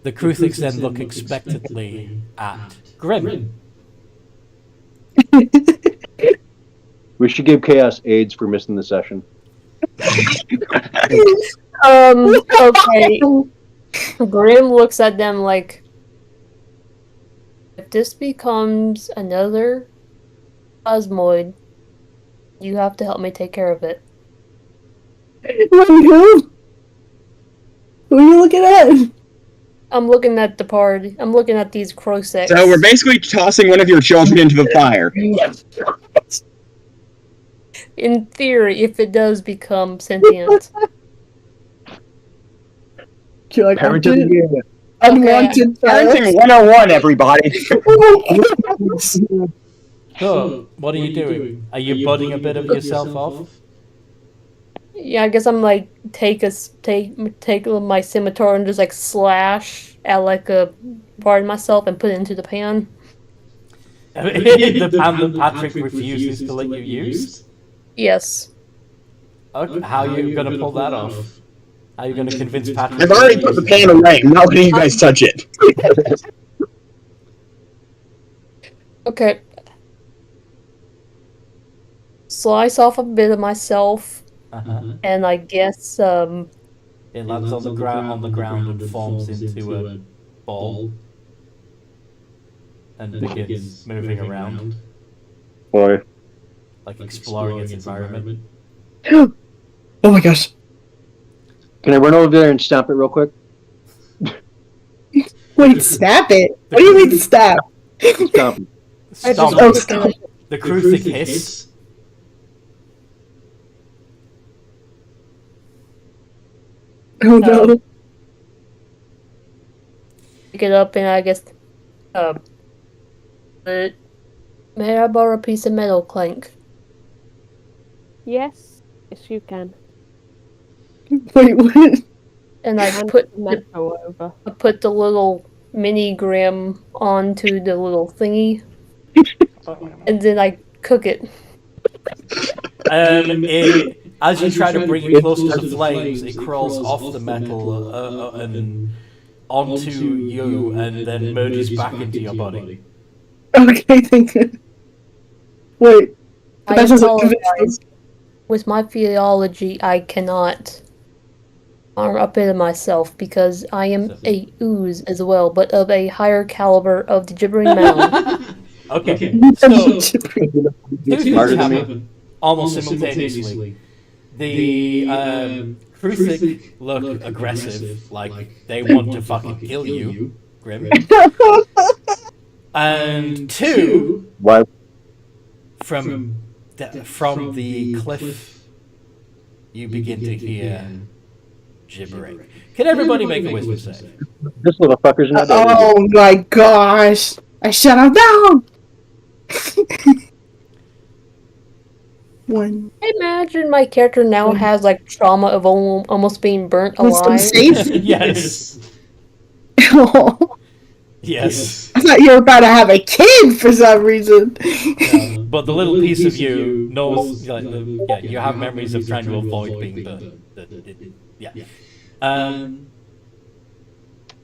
The Kruthiks then look expectantly at Grim. We should give Chaos AIDS for missing the session. Okay. Grim looks at them like, if this becomes another Osmoid, you have to help me take care of it. Who are you looking at? I'm looking at the party. I'm looking at these Kruthiks. So we're basically tossing one of your children into the fire. In theory, if it does become sentient. You're like, Parent of the year. unwanted Parenting 101, everybody. So, what are you doing? Are you budding a bit of yourself off? Yeah, I guess I'm like take my scimitar and just like slash at like a part of myself and put it into the pan. The pan that Patrick refuses to let you use? Yes. Okay, how are you going to pull that off? How are you going to convince Patrick? I've already put the pan away. I'm not letting you guys touch it. Okay. Slice off a bit of myself, and I guess it lands on the ground and forms into a ball and begins moving around, Boy. like exploring its environment. Oh my gosh. Can I run over there and stomp it real quick? Wait, stab it? What do you mean stab? Stomp it. Stomp. Oh, stomp. The Kruthik hiss. Oh no. pick it up and I guess but may I borrow a piece of metal, Clank? Yes. Yes, you can. Wait, what? And I Hand put the metal over. I put the little mini Grim onto the little thingy, and then I cook it. As you try to bring it close to the flames, it crawls off the metal and onto you, and then merges back into your body. Okay, thank you. Wait. I That doesn't apologize. With my theology, I cannot arm up it myself because I am a ooze as well, but of a higher caliber of the gibbering mound. Okay, so two things happen almost simultaneously. The Kruthic look aggressive, like they want to fucking kill you, Grim. And two, Why? from the cliff, you begin to hear gibbering. Can everybody make a wisdom save? This little fucker's not dead. Oh my gosh. I shut him down. One. I imagine my character now has like trauma of almost being burnt Wisdom alive. save? Yes. Oh, Yes. I thought you were about to have a kid for some reason. But the little piece of you knows, like, you have memories of trying to avoid being burnt.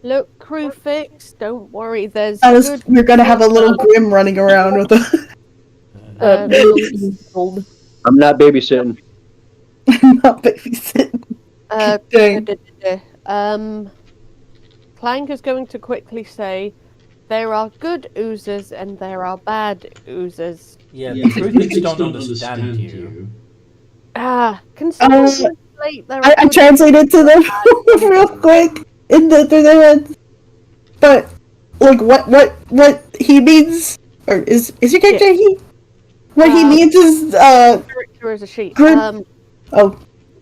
Look, crew fix. Don't worry. There's Alice, good. you're gonna have a little Grim running around with a Old. I'm not babysitting. not babysitting. Dang. Clank is going to quickly say, there are good oozers and there are bad oozers. Yeah, the Kruthiks don't understand you. Can someone Uh, translate? There are I good translated to them real quick through their heads. But like what he means, or is your character he? What he means is character is a she. Oh,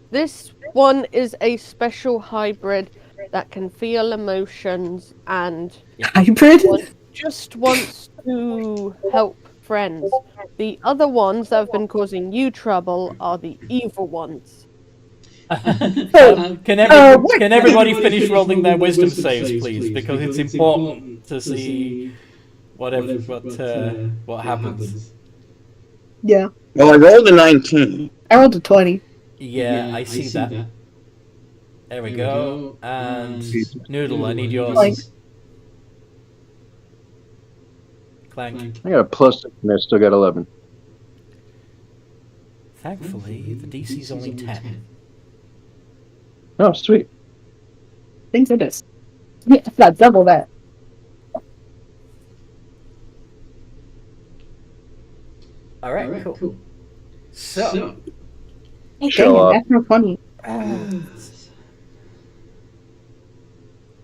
This one is a special hybrid that can feel emotions and hybrid. just wants to help friends. The other ones that have been causing you trouble are the evil ones. Can everybody finish rolling their wisdom saves, please? Because it's important to see what happens. Yeah. Well, I rolled a 19. I rolled a 20. Yeah, I see that. There we go. And Noodle, I need yours. Clank. Clank. I got a +6 and I still got 11. Thankfully, the DC's only 10. Oh, sweet. Thank goodness. Yeah, it's got double that. All right, cool. So, Show off. That's no funny.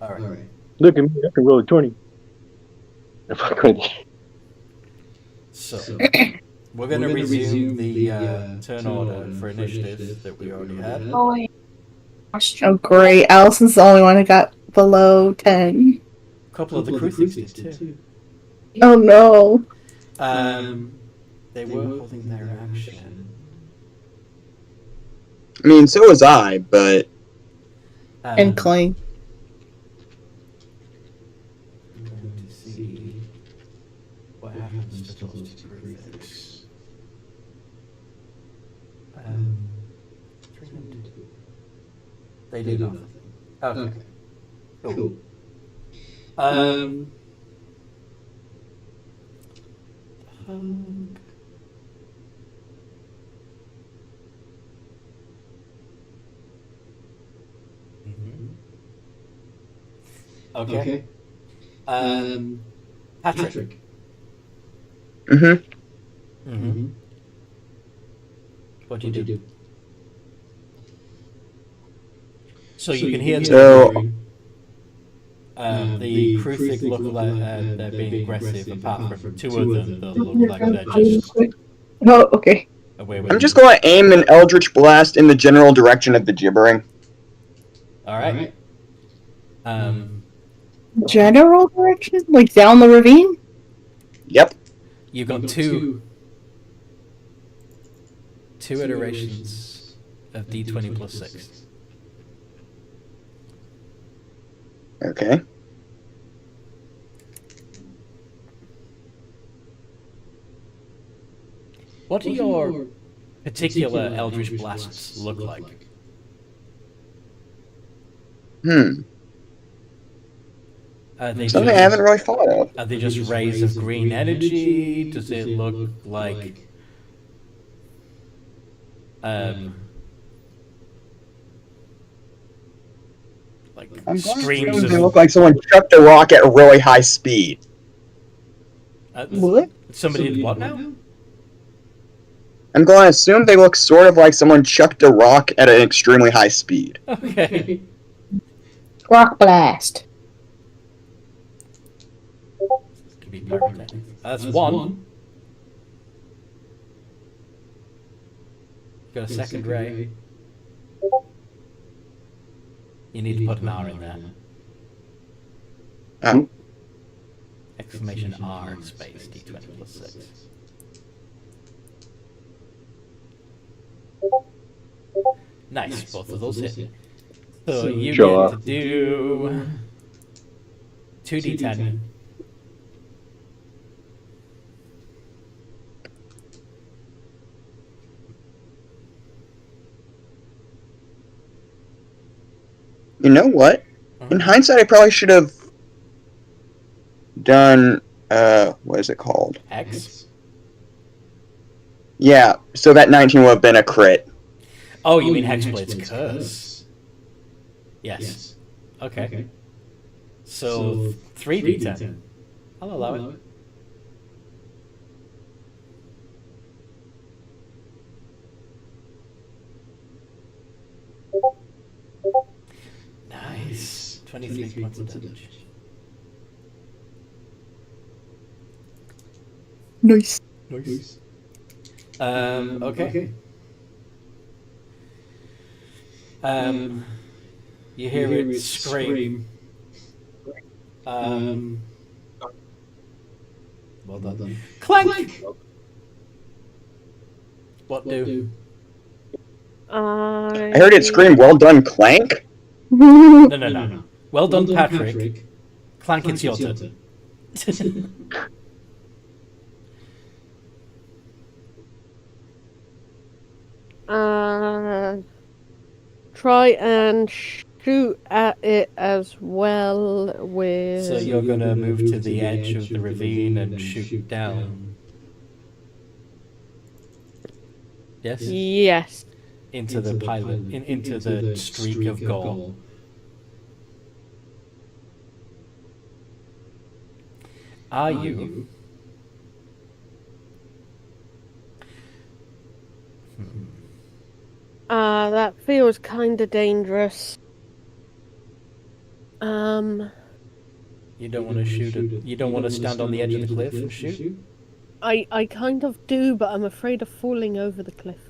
all right. Look at me, I can roll a 20. If I could. So, we're going to resume the turn order for initiative that we already had. Oh, great. Allison's the only one who got below 10. A couple of the Kruthiks did too. Oh, no. They were holding their action. I mean, so was I, but And Clank. I'm going to see what happens to those two Kruthiks. 3 and 2. They do nothing. Okay. Cool. Okay. Patrick. What do you do? So you can hear the Kruthik look like they're being aggressive, apart from 2 of them that look like they're just Oh, okay. away with I'm just going to aim an Eldritch Blast in the general direction of the gibbering. Alright. General direction? Like down the ravine? Yep. You've got two iterations of D20 plus 6. Okay. What do your particular Eldritch Blasts look like? Something I haven't really thought of. Are they just rays of green energy? Does it look like I'm streams they of look like someone chucked a rock at a really high speed. What? Somebody did what now? I'm going to assume they look sort of like someone chucked a rock at an extremely high speed. Okay. Rock blast. Could be pyrotechnic. That's one. Got a second ray. You need to put an R in there. Exclamation R space D20 plus 6. Nice, both of those hit. So you get to do 2d10. You know what? In hindsight, I probably should have done, what is it called? X? Yeah, so that 19 would have been a crit. Oh, you mean Hexblade's Curse? Yes. Okay. So 3d10. I'll allow it. Nice. 23 points of damage. Nice. Okay. You hear it scream. Well done. Clank! What do? I heard it scream, "Well done, Clank." No. Well done, Patrick. Clank, it's your turn. Try and shoot at it as well with. So you're gonna move to the edge of the ravine and shoot down. Yes? Yes. Into the pilot, into the streak of gore. Are you? That feels kind of dangerous. You don't want to shoot it. You don't want to stand on the edge of the cliff and shoot? I kind of do, but I'm afraid of falling over the cliff.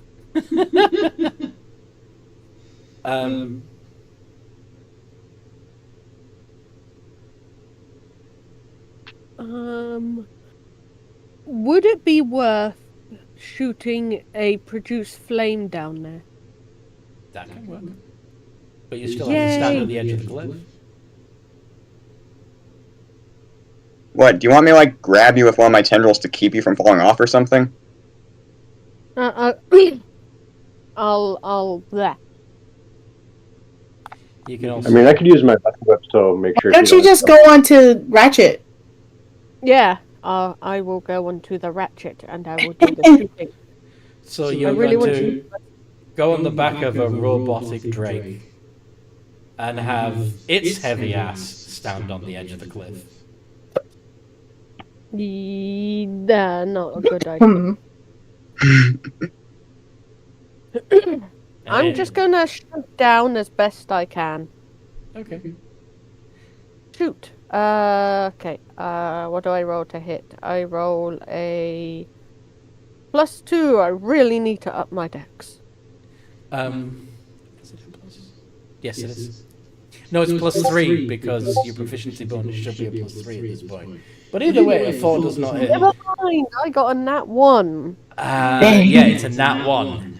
Would it be worth shooting a produce flame down there? That can work. But you still have to stand on the edge of the cliff. What? Do you want me to like grab you with one of my tendrils to keep you from falling off or something? I'll that. You can also. I mean, I could use my whip to make sure. Why don't you just go on to Ratchet? Yeah, I will go onto the ratchet and I will do the shooting. So you're going to go on the back of a robotic drake and have its heavy ass stand on the edge of the cliff. Not a good idea. I'm just gonna shoot down as best I can. Okay. Shoot. Okay. What do I roll to hit? I roll a +2. I really need to up my dex. Is it a plus? Yes, it is. No, it's +3 because your proficiency bonus should be a +3 at this point. But either way, a 4 does not hit. Never mind. I got a nat 1. Yeah, it's a nat 1.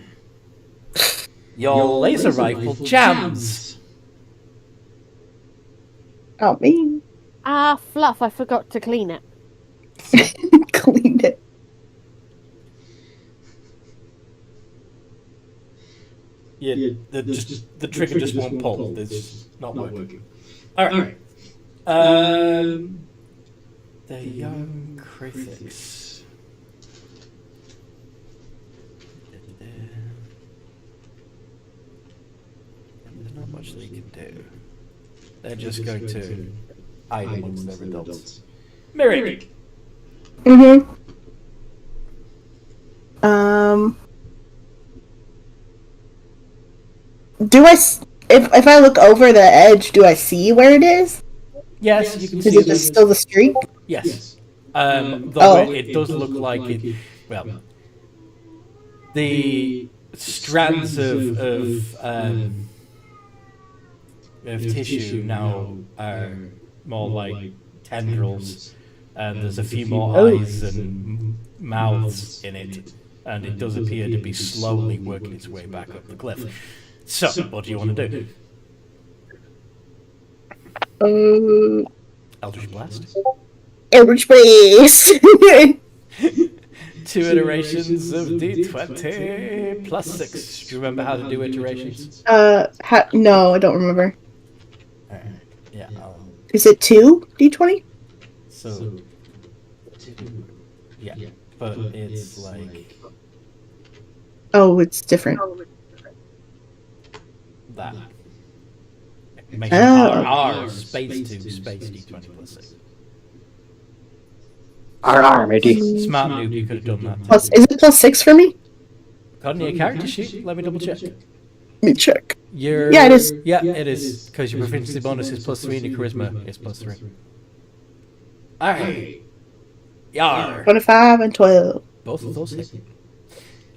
Your laser rifle jams. Oh, me. Fluff. I forgot to clean it. Cleaned it. Yeah, the trigger just won't pull. It's not working. All right. The young critics. There's not much they can do. They're just going to hide amongst their adults. Merrick! Do I, if I look over the edge, do I see where it is? Yes, you can Is see it just still the streak? Yes. Though it does look like it. Well, the strands of tissue now are more like tendrils, and there's a few more eyes and mouths in it, and it does appear to be slowly working its way back up the cliff. So, what do you want to do? Eldritch Blast? Eldritch Blast! 2 iterations of D20 +6. Do you remember how to do iterations? No, I don't remember. Yeah. Is it 2 D20? So, yeah, but it's like Oh, it's different. that. Makes Oh. R space 2 space d20 plus 6. R, matey. Smart noob, you could have done that. Plus, is it +6 for me? Got your character sheet? Let me double check. Let me check. Your, Yeah, it is. Yeah, it is. Because your proficiency bonus is +3 and your charisma is +3. Alright. Yar. 25 and 12. Both of those hit.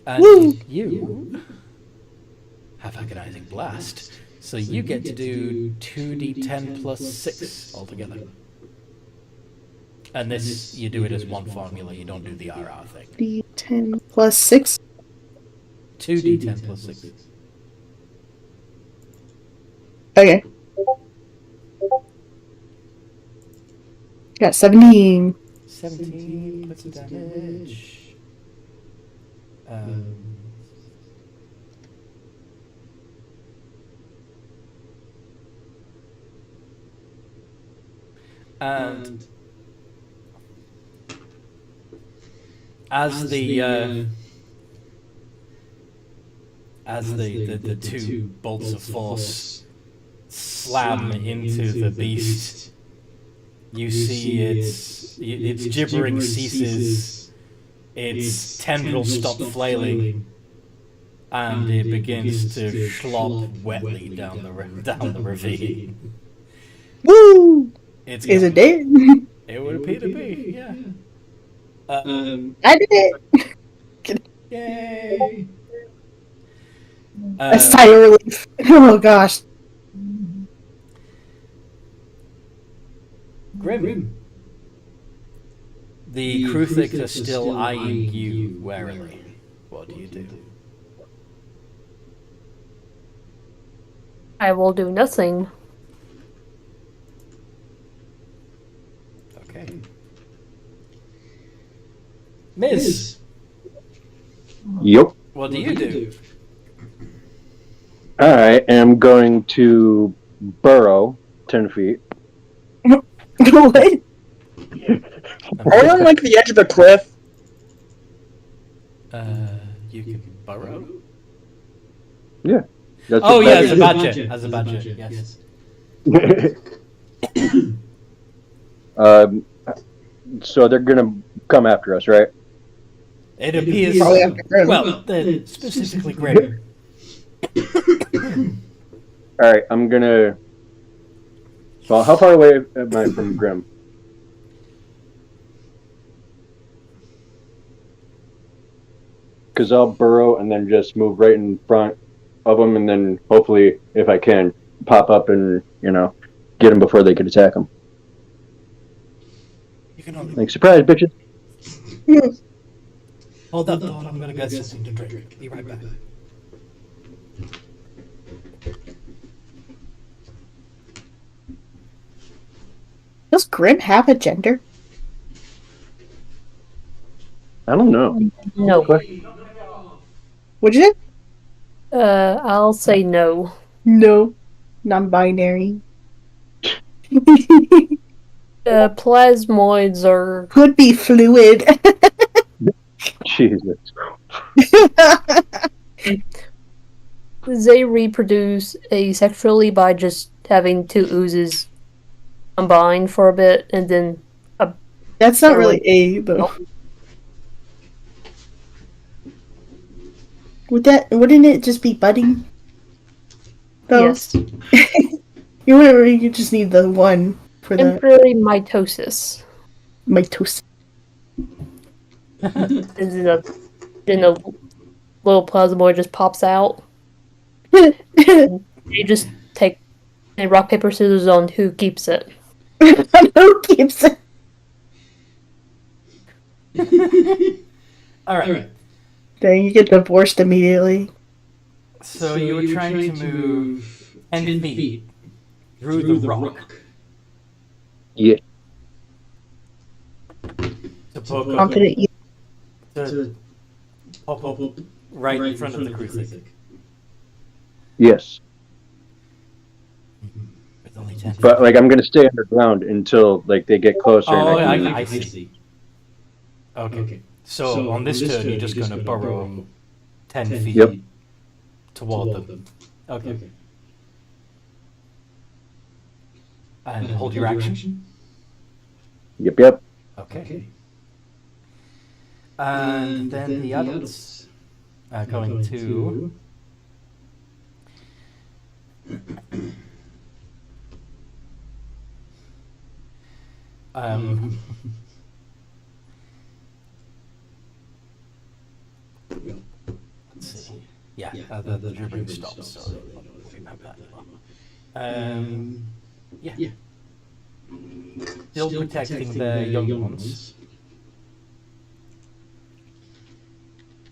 And Woo. you have agonizing blast. So you get to do 2d10 plus 6 altogether. And this, you do it as one formula, you don't do the RR thing. D10 plus 6. 2d10 plus 6. Okay. Got 17. 17 points of damage. And as the two bolts of force slam into the beast, you see its gibbering ceases, its tendrils stop flailing, and it begins to slop wetly down the ravine. Woo! It's Is it gone. dead? It would appear to be, yeah. I did it! Yay! A sigh of relief. Oh gosh. Grim. The Kruthiks are still eyeing you warily. What do you do? I will do nothing. Okay. Miz, Yep. what do you do? I am going to burrow 10 feet. What? Are we on like the edge of a cliff? You can burrow? Yeah. That's Oh, what yeah, that as a is. badger. As a badger, yes. So they're gonna come after us, right? It appears. Probably after Grim. Well, specifically Grim. All right, I'm gonna. Well, how far away am I from Grim? Because I'll burrow and then just move right in front of them, and then hopefully, if I can, pop up and get them before they could attack them. You can only Like surprise, bitches! hold that thought. I'm gonna get something to drink. Be right back. Does Grim have a gender? I don't know. No. Would you? I'll say no. No. Non-binary. Plasmoids are Could be fluid. Jesus. they reproduce asexually by just having two oozes combined for a bit, and then That's not really A, though. Wouldn't it just be budding? Though? yes, You just need the one for the temporary mitosis. mitosis. Then a little plasmoid just pops out. You just take a rock, paper, scissors on who keeps it. Who keeps it? Alright. Then you get divorced immediately. So you were trying to move 10 feet through the rock Yeah. to poke up, Confident you. to pop up right in front of the Kruthic. Yes. With only 10 feet. But like I'm gonna stay underground until like they get closer. Oh, and I see. Okay. So on this turn, you're just going to burrow 10 feet Yep. toward them. Okay. And hold your action. Yep. Okay. And then the adults are going to... let's see. Yeah, the gibbering stops, so they don't worry about that anymore. Yeah. Still protecting the young ones.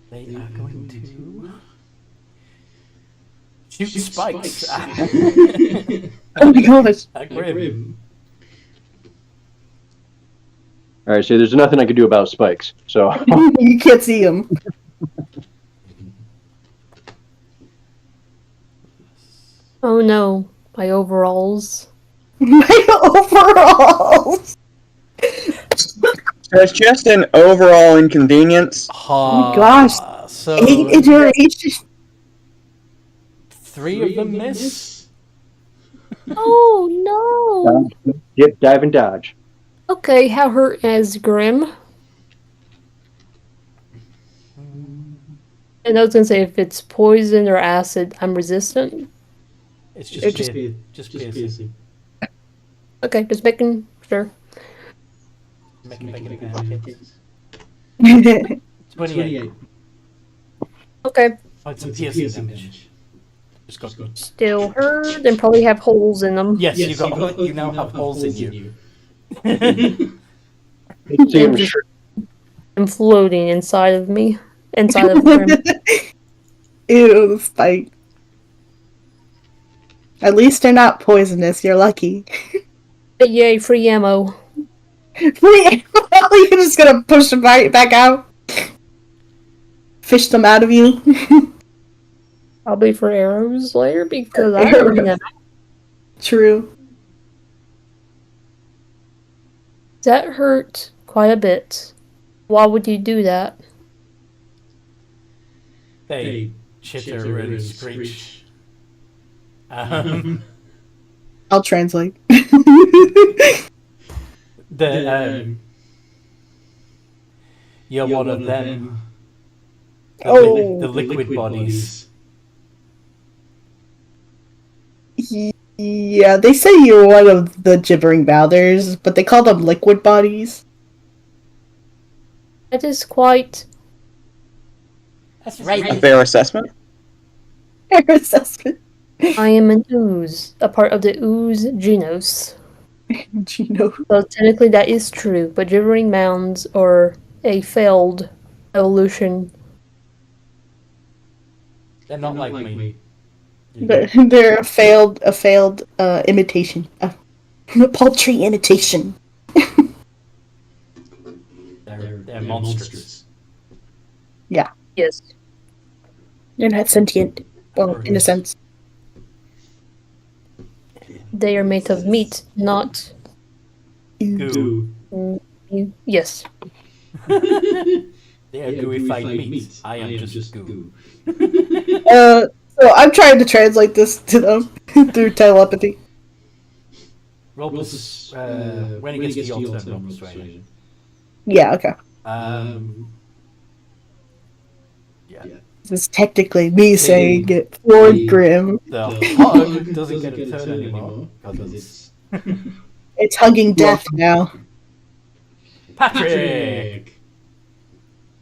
They are going to shoot spikes. Oh my gosh. At Grim. All right, so there's nothing I could do about spikes. So You can't see them. Oh no, my overalls. My overalls. So it's just an overall inconvenience. Oh my gosh. So 8 iterations. 3 of them miss. Oh no. dip, dive, and dodge. Okay, how hurt is Grim? And I was gonna say if it's poison or acid, I'm resistant. It's just piercing. Okay, just making sure. Making it 28. Okay. Oh, it's some piercing damage. Just got good. Still hurt and probably have holes in them. Yes, you now have holes in you. It seems I'm floating inside of me. Inside of Grim. Ew, the spike. At least they're not poisonous. You're lucky. Yay, free ammo. You're just gonna push them back out? Fish them out of you? Probably for arrows later because I don't know. True. That hurt quite a bit. Why would you do that? They chitter and screech. I'll translate. You're one of them. The liquid bodies. Yeah, they say you're one of the gibbering mouthers, but they call them liquid bodies. That is quite That's right. A fair assessment. Fair assessment. I am an ooze, a part of the ooze genus. Gino. So technically that is true, but gibbering mounds are a failed evolution. They're not like me. They're a failed imitation. A paltry imitation. They're monstrous. Yeah. Yes. They're not sentient. Well, in a sense. They are made of meat, not... Goo. Yes. They are gooified meat. I am just goo. So I'm trying to translate this to them through telepathy. Roll plus, when it gets to your turn, roll persuasion. Yeah, okay. Yeah. This is technically me saying it for Grim. The hug doesn't get a turn anymore because It's hugging death now. Patrick.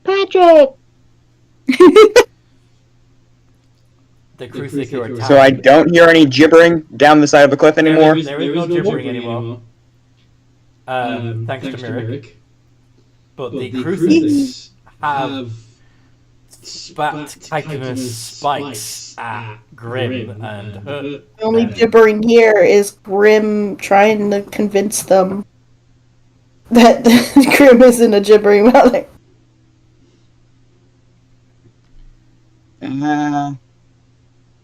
Patrick! The crew think you're attacked. So I don't hear any gibbering down the side of the cliff anymore. There is no gibbering anymore. Thanks to Merrick. But the Cruthers have spat chitinous spikes at Grim and hurt. The only gibbering here is Grim trying to convince them that Grim isn't a gibbering mother.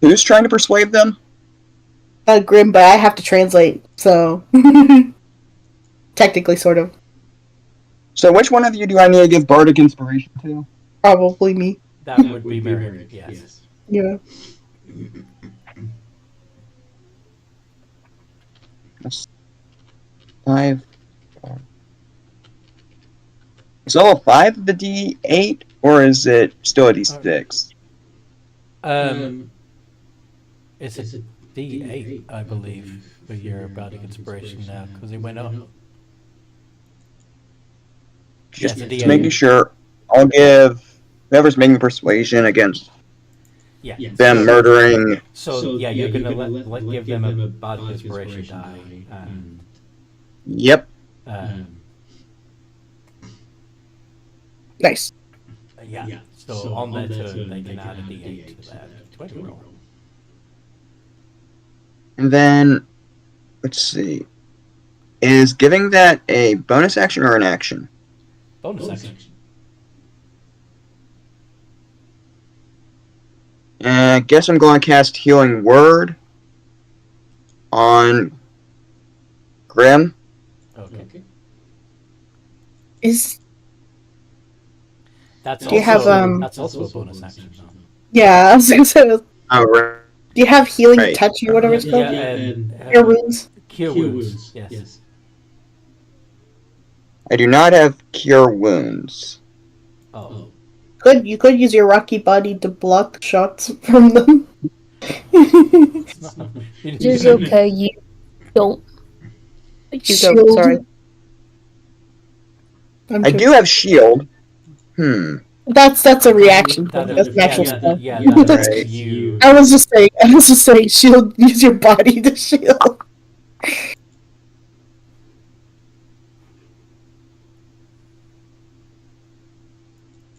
Who's trying to persuade them? Grim, but I have to translate, so... Technically, sort of. So which one of you do I need to give bardic inspiration to? Probably me. That would be Merrick, yes. Yeah. 5. Is all 5 of the D8, or is it still a D6? It's a D8, I believe, for your bardic inspiration now, because it went up. Just Yes, a D8. making sure. I'll give whoever's making persuasion against them murdering. So yeah, you're gonna give them a bardic inspiration die. Yep. Nice. Yeah. So on their turn, they can add a D8 to their 20 roll. And then, let's see. Is giving that a bonus action or an action? Bonus action. And I guess I'm going to cast Healing Word on Grim. Okay. Do you have That's also a bonus action. Yeah, I was gonna say. Do Oh, right. you have healing Right. touch or whatever it's called? Cure wounds. Cure wounds. Yes. I do not have Cure Wounds. Oh. You could use your rocky body to block shots from them. It is okay. You don't. You go. Shield. Sorry. I do have Shield. That's a reaction point. That's an actual spell. Yeah, that's right. You. I was just saying, shield. Use your body to shield.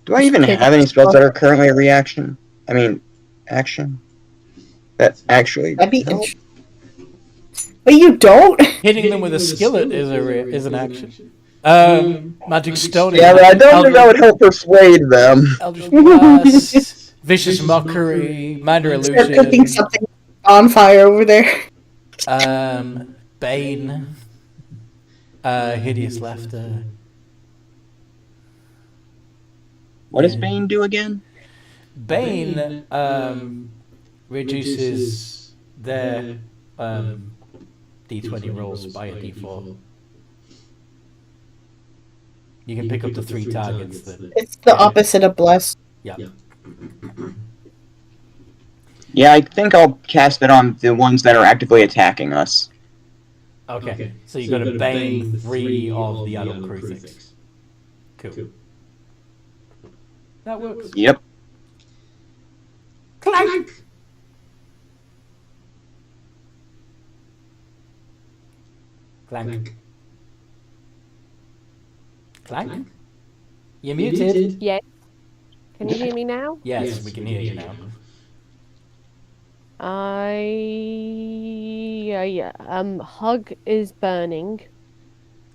Do I even have any spells that are currently a reaction? I mean, action? That actually... That'd be interesting. But you don't? Hitting them with a skillet is an action. Magic Stone. Yeah, but I don't think that would help persuade them. Eldritch Blast, Vicious Mockery, Minor Start cooking Illusion, something on fire over there. Bane, Hideous Laughter. What does Bane do again? Bane reduces their D20 rolls by a D4. You can pick up to 3 targets. It's the opposite of bless. Yeah. Yeah, I think I'll cast it on the ones that are actively attacking us. Okay. So you've got to bane 3 of the adult crucifix. Cool. That works. Yep. Clank! Clank. Clank? You're muted. Yes. Can you hear me now? Yes, we can hear you now. Hugg is burning.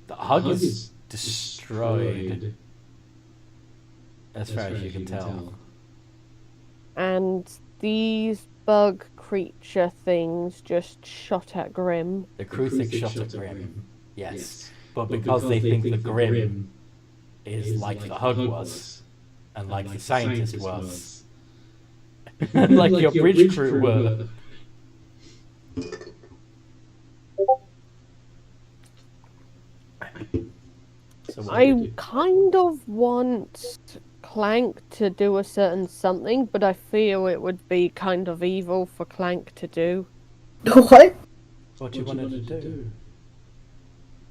The Hugg is destroyed. As far as you can tell. And these bug creature things just shot at Grim. The crucifix shot at Grim. Yes. But because they think the Grim is like the Hugg was, and like the scientist was, and like your bridge crew were. So I kind of want Clank to do a certain something, but I feel it would be kind of evil for Clank to do. What? What do you want to do?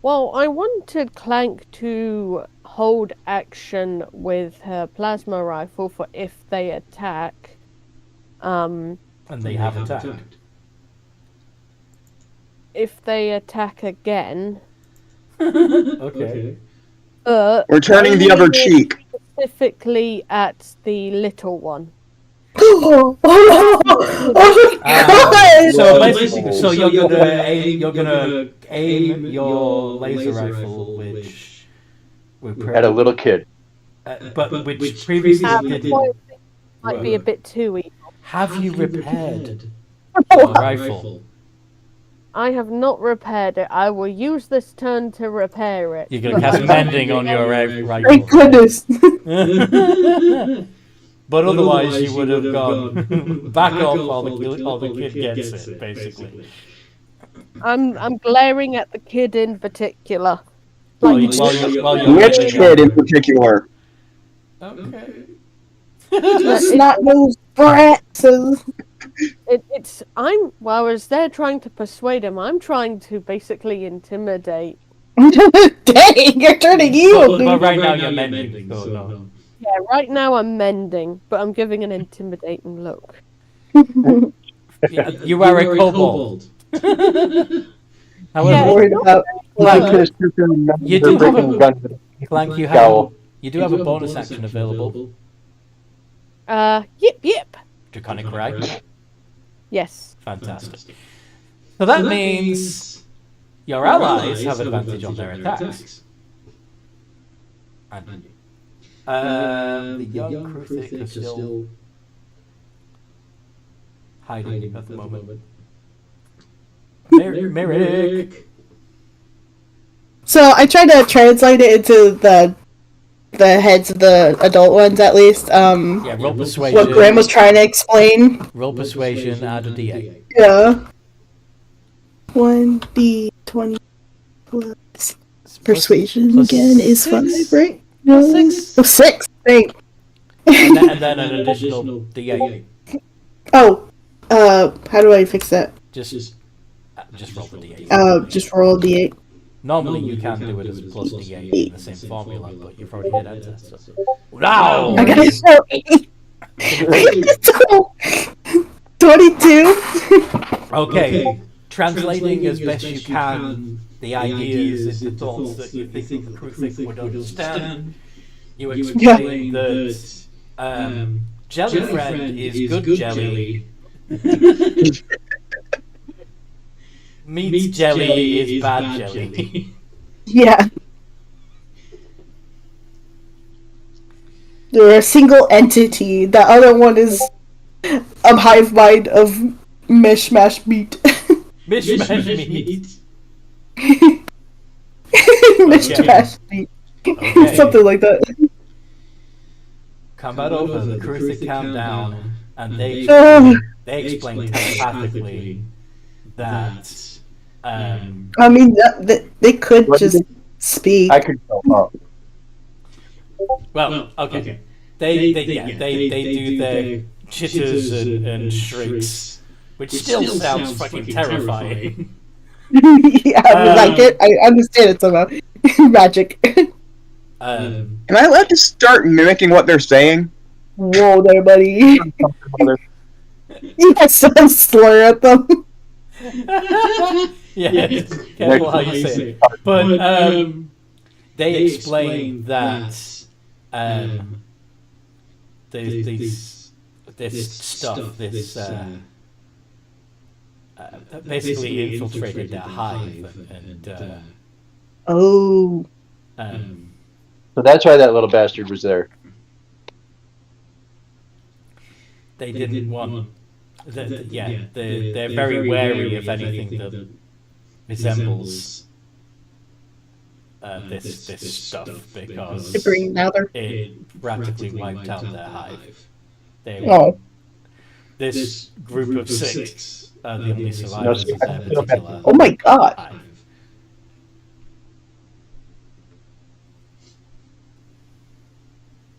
Well, I wanted Clank to hold action with her plasma rifle for if they attack. And they have attacked. If they attack again. Okay. We're turning the other cheek. Specifically at the little one. Oh So basically, so you're gonna aim your laser rifle, which At a little kid. but which previously didn't. Might be a bit too evil. Have you repaired your rifle? I have not repaired it. I will use this turn to repair it. You're gonna cast mending on your rifle. Thank goodness. But otherwise, you would have gone back off while the kid gets it, basically. I'm glaring at the kid in particular. While Like, you're Which mending kid in him. particular? Okay. Let's not move brats. as they're trying to persuade him, I'm trying to basically intimidate. Dang, you're turning evil, But dude. right now you're mending, so no. Yeah, right now I'm mending, but I'm giving an intimidating look. You are a kobold. I'm However, worried about you do have a Clank. You do have a bonus action available. Yip. Draconic Rag. Yes. Fantastic. So that means your allies have advantage on their attacks. And the young Kruthic are still hiding at the moment. Merrick. So I tried to translate it into the heads of the adult ones, at least. Yeah, roll persuasion. What Graham was trying to explain. Roll persuasion, add a d8. Yeah. 1d20 plus persuasion again is 5, right? No, Plus 6. Oh, 6. Thank. And then an additional d8. Oh, how do I fix that? Just roll the d8. Just roll d8. Normally you can do it as plus d8 in the same formula, but you've already hit enter. So. Wow! I got so 22. Okay, translating as best you can the ideas into thoughts that you think the Kruthic would understand. You explain that jelly friend is good jelly. Meat jelly is bad jelly. Yeah. They're a single entity. The other one is a hive mind of mishmash meat. Mishmash meat. Mishmash meat. Okay. Something like that. Combat over, the Kruthic calm down, and they explain telepathically that I mean, they could just speak. I could help out. well, okay. They do their chitters and shrieks, which still sounds fucking terrifying. Yeah, I like it. I understand it somehow. Magic. Am I allowed to start mimicking what they're saying? Whoa there, buddy. Yes, slur at them. Yeah, careful how you say it. But they explain that this stuff, basically infiltrated their hive, and Oh. So that's why that little bastard was there. they didn't want. They're very wary of anything that resembles this stuff because it practically wiped out their hive. This group of 6 are the only survivors of their particular Oh my god. hive.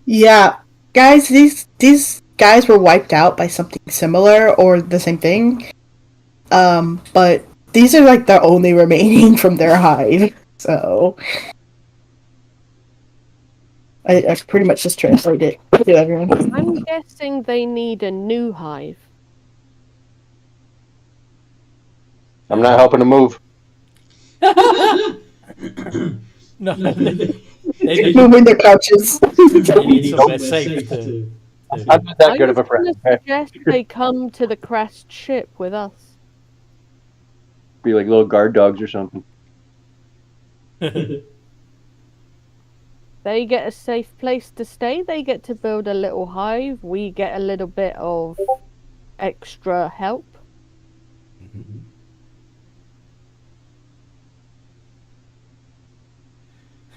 Yeah. Guys, these guys were wiped out by something similar or the same thing. But these are like the only remaining from their hive. So I pretty much just translated it to everyone. I'm guessing they need a new hive. I'm not helping to move. No, they need Moving their couches. somewhere safe to I'm not that good of a friend. I was gonna suggest they come to the crashed ship with us. Be like little guard dogs or something. They get a safe place to stay. They get to build a little hive. We get a little bit of extra help.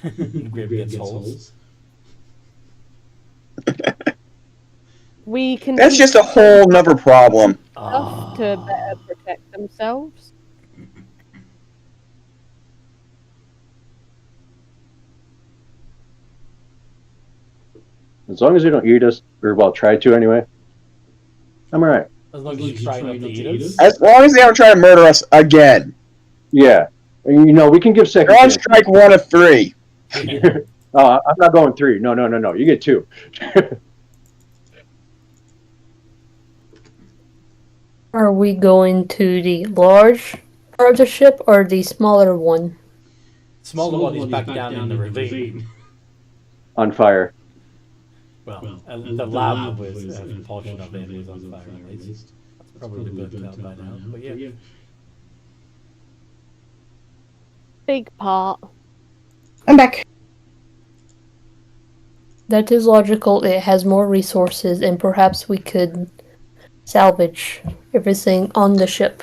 Grim gets holes. We can That's do just a whole nother problem. stuff to better protect themselves. As long as they don't eat us, or well, try to anyway. I'm alright. As long as you try not to eat us. As long as they don't try to murder us again. Yeah. And, we can give second You're on chances. strike 1 of 3. I'm not going 3. No. You get 2. Are we going to the large part of the ship or the smaller one? Smaller one is back down in the ravine. On fire. Well, the lab was a portion of it was on fire at least. That's probably burnt out by now, but yeah. Big part. I'm back. That is logical. It has more resources, and perhaps we could salvage everything on the ship,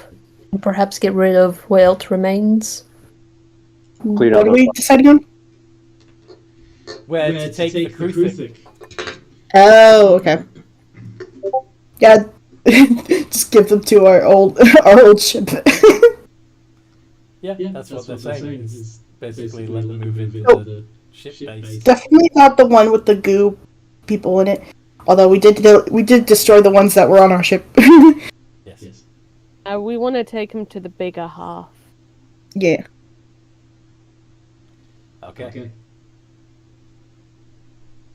and perhaps get rid of what else remains. Clean What up are we deciding on? Where to take the crew thing. Oh, okay. Yeah, just give them to our old ship. Yeah, that's what they're saying. Is basically let them move into the ship base. Definitely not the one with the goo people in it. Although we did destroy the ones that were on our ship. Yes. We want to take them to the bigger half. Yeah. Okay.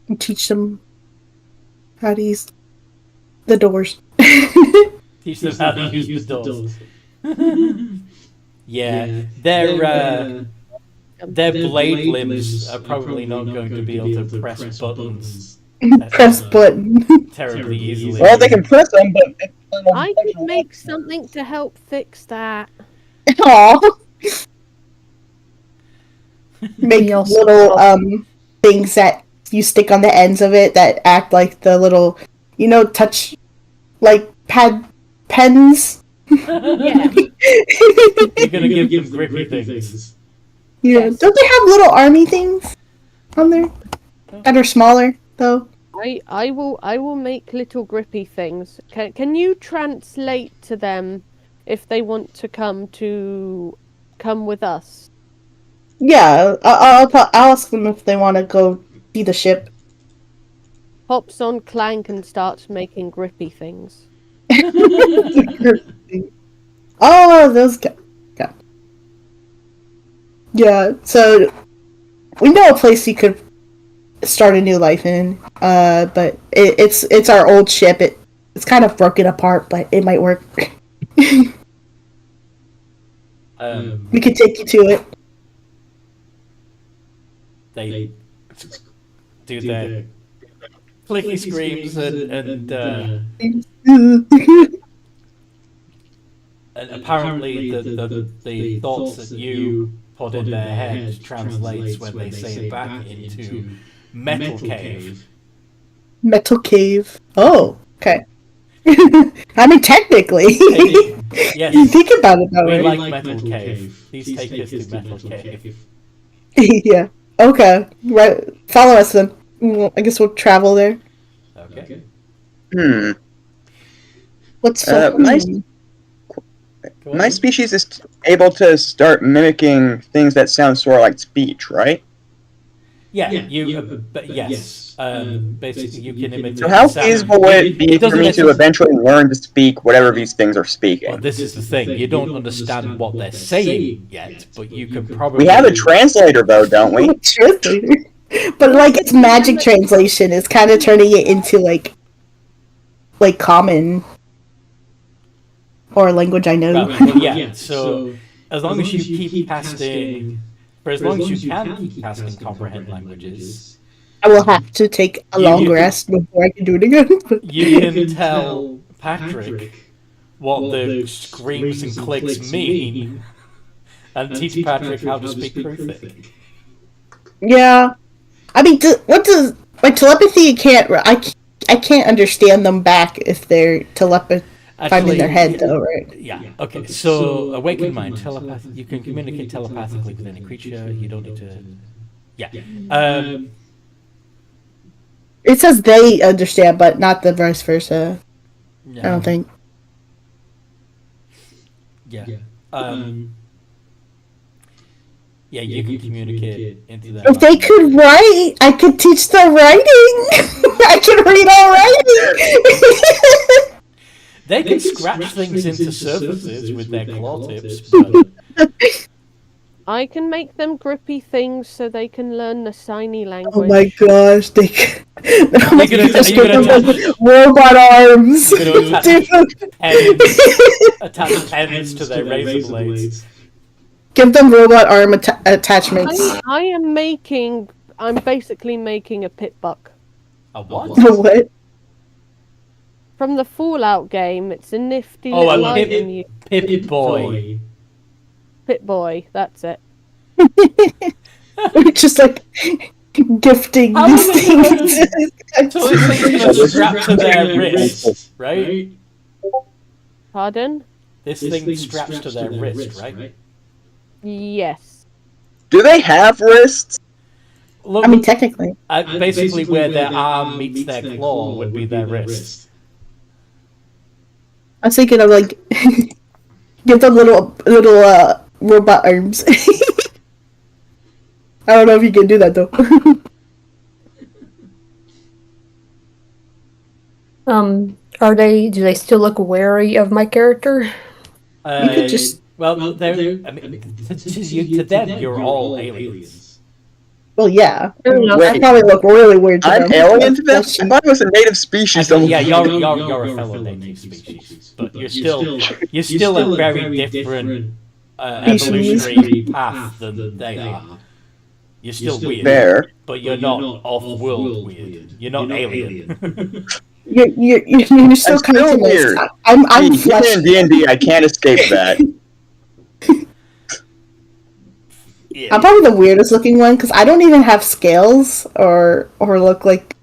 And teach them how to use the doors. Teach them how to use the doors. Yeah, their blade limbs are probably not going to be able to press buttons. Press button. Terribly easily. Well, they can press them, but... I can make something to help fix that. Aww. Make We also- little things that you stick on the ends of it that act like the little, touch, like pens. Yeah. You're gonna give them grippy things. Yeah. Yes. Don't they have little army things on there that are smaller though? I will make little grippy things. Can you translate to them if they want to come with us? Yeah, I'll ask them if they want to go see the ship. Hops on Clank and starts making grippy things. Oh, those guys. Yeah, so we know a place you could start a new life in. But it's our old ship. It's kind of broken apart, but it might work. We could take you to it. They do their clicky screams and apparently the thoughts that you put in their head translates when they say it back into metal cave. Metal cave. Oh, okay. I mean, technically. Yes. You think about it that We way. like metal cave. Please take us to metal cave. Yeah. Okay. Right. Follow us then. Well, I guess we'll travel there. Okay. What's so My species is able to start mimicking things that sound sort of like speech, right? Yeah, but yes. Basically, you can imitate. So how the sound. feasible would it be for doesn't me to necessarily- eventually learn to speak whatever these things are speaking? Well, this is the thing. You don't understand what they're saying yet, but you can probably. We have a translator, though, don't we? translator? But like it's magic translation. It's kind of turning it into like common or language I know. Well, yeah. So as long as you keep casting, for as long as you can keep casting comprehend languages, I will have to take a long rest before I can do it again. you can tell Patrick what the screams and clicks mean, and teach Patrick how to speak Pruthic. Yeah, I mean, what does my telepathy? I can't understand them back if they're telepathy. I'm in their head, though, right? Yeah. Okay. So, awakened mind, telepathy. You can communicate telepathically with any creature. You don't need to. Yeah. It says they understand, but not the vice versa. I don't think. Yeah. Yeah, you can communicate into that. If they could write, I could teach the writing. I can read already. They can scratch things into surfaces with their claw tips, but I can make them grippy things so they can learn the signy language. Oh my gosh, they can... Are you gonna attach robot arms. You're gonna attach pens to their razor blades. Give them robot arm attachments. I'm basically making a pit buck. A what? What? From the Fallout game, it's a nifty Oh, little a item. Pip Boy. Pit boy, that's it. We're just like gifting these things. So it's strapped to their wrist, right? Pardon? This thing straps to their wrist, right? Yes. Do they have wrists? Look, I mean, technically. basically where their arm meets their claw would be their wrist. I was thinking of like give them little robot arms. I don't know if you can do that though. Do they still look wary of my character? You could just... Well, I mean, to them, you're all aliens. Well, yeah. Wait, I probably look really weird to I'm them. alien to them? I thought it was a native species. Yeah, you're a fellow native species, but you're still a very different evolutionary path than they are. You're still weird, Fair. but you're not off-world weird. You're not alien. You're still kind of weird. I'm Even in D&D, I can't escape that. Yeah. I'm probably the weirdest looking one because I don't even have scales or look like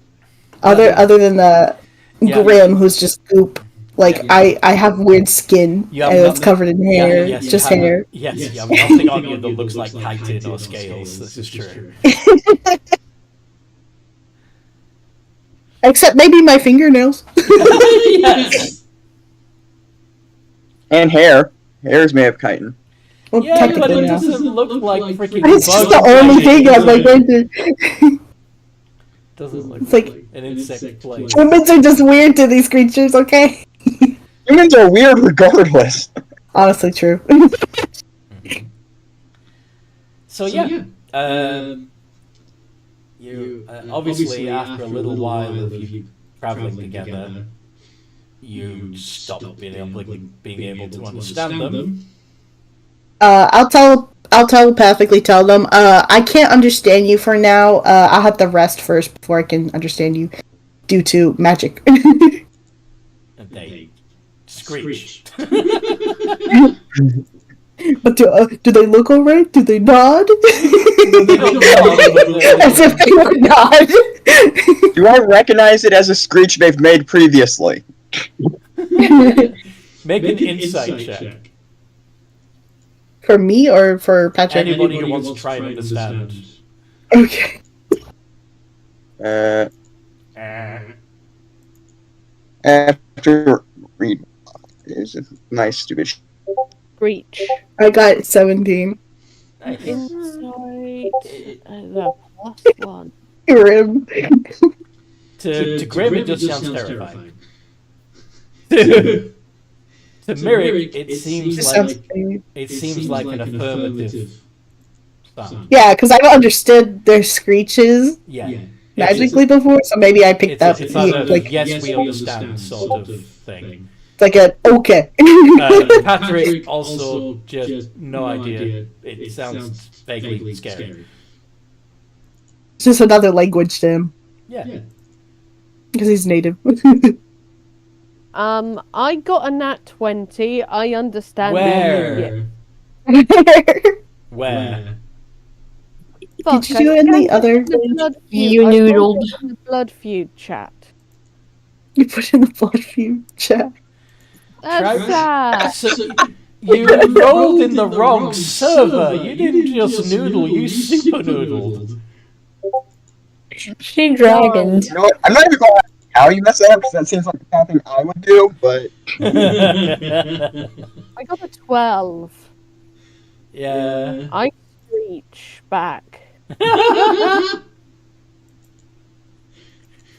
other than the Grim who's just goop. Like I have weird skin and it's covered in hair, hair. Yes, you have nothing on you that looks like chitin or scales. This is true. Except maybe my fingernails. Yes. And hair. Hair is made of chitin. Well, Yeah, but technically it now. doesn't look like freaking. It's just the only thing I'm like going to. Doesn't look It's like an insect plate. humans are just weird to these creatures. Okay. Humans are weird regardless. Honestly, true. So yeah, you obviously after a little while of you traveling together, you stop being able to understand them. I'll telepathically tell them. I can't understand you for now. I'll have to rest first before I can understand you, due to magic. And they screech. But do they look alright? Do they nod? They don't nod, As if they would nod. Do I recognize it as a screech they've made previously? Make an insight check. For me or for Patrick? Anybody who wants to try and understand. Okay. After read is a nice stupid. Breach. I got 17. Insight. The +1. Grim. To Grim, it just sounds terrifying. To Merrick, it seems like an affirmative sound. Yeah, because I understood their screeches Yeah. magically before, so maybe I picked up It's not a like yes, we understand sort of thing. like a okay. Patrick also just no idea. It sounds vaguely scary. It's just another language to him Yeah. because he's native. I got a nat 20. I understand. Where? Where? Did you do it in the other? You noodled. The blood feud chat. You put in the blood feud chat. That's sad. So, you rolled in the wrong server. You didn't just noodle. You super noodled. She dragoned. You know what? I'm not even going to ask how you mess that up because that seems like the kind of thing I would do, but. I got a 12. Yeah. I screech back.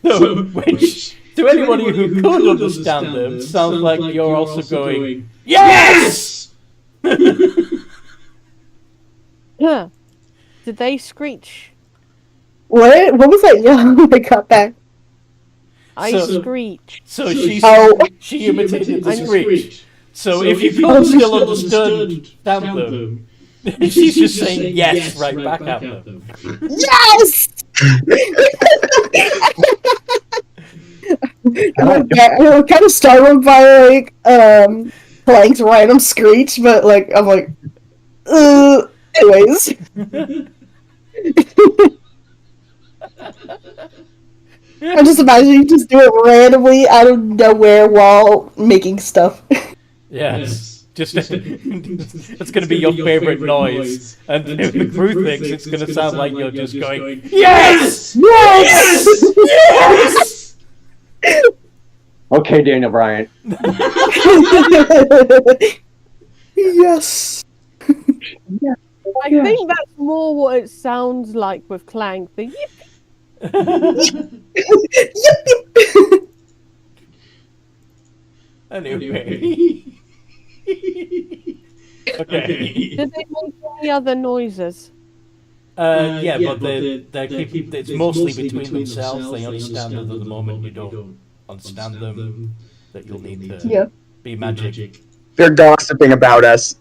The So, which, to anybody who could understand them, sounds like you're also going, yes! Yeah. Did they screech? What? What was that yell I got back? I screech. So she imitated the I screech. So if you could still understand them, she's just saying yes right back at them. Yes! I'm kind of startled by like Plank's random screech, but like I'm like, anyways. I'm just imagining you just do it randomly out of nowhere while making stuff. Yes. Just it's going to be your favorite noise, and if the crew thinks it's going to sound like you're just going, yes! Yes! Yes! Okay, Daniel Bryant. Yes. I think that's more what it sounds like with Clank. The yip. Anyway. Okay. Did they make any other noises? Yeah, but it's mostly between themselves. They understand that at the moment you don't understand them, that you'll need to be magic. They're gossiping about us.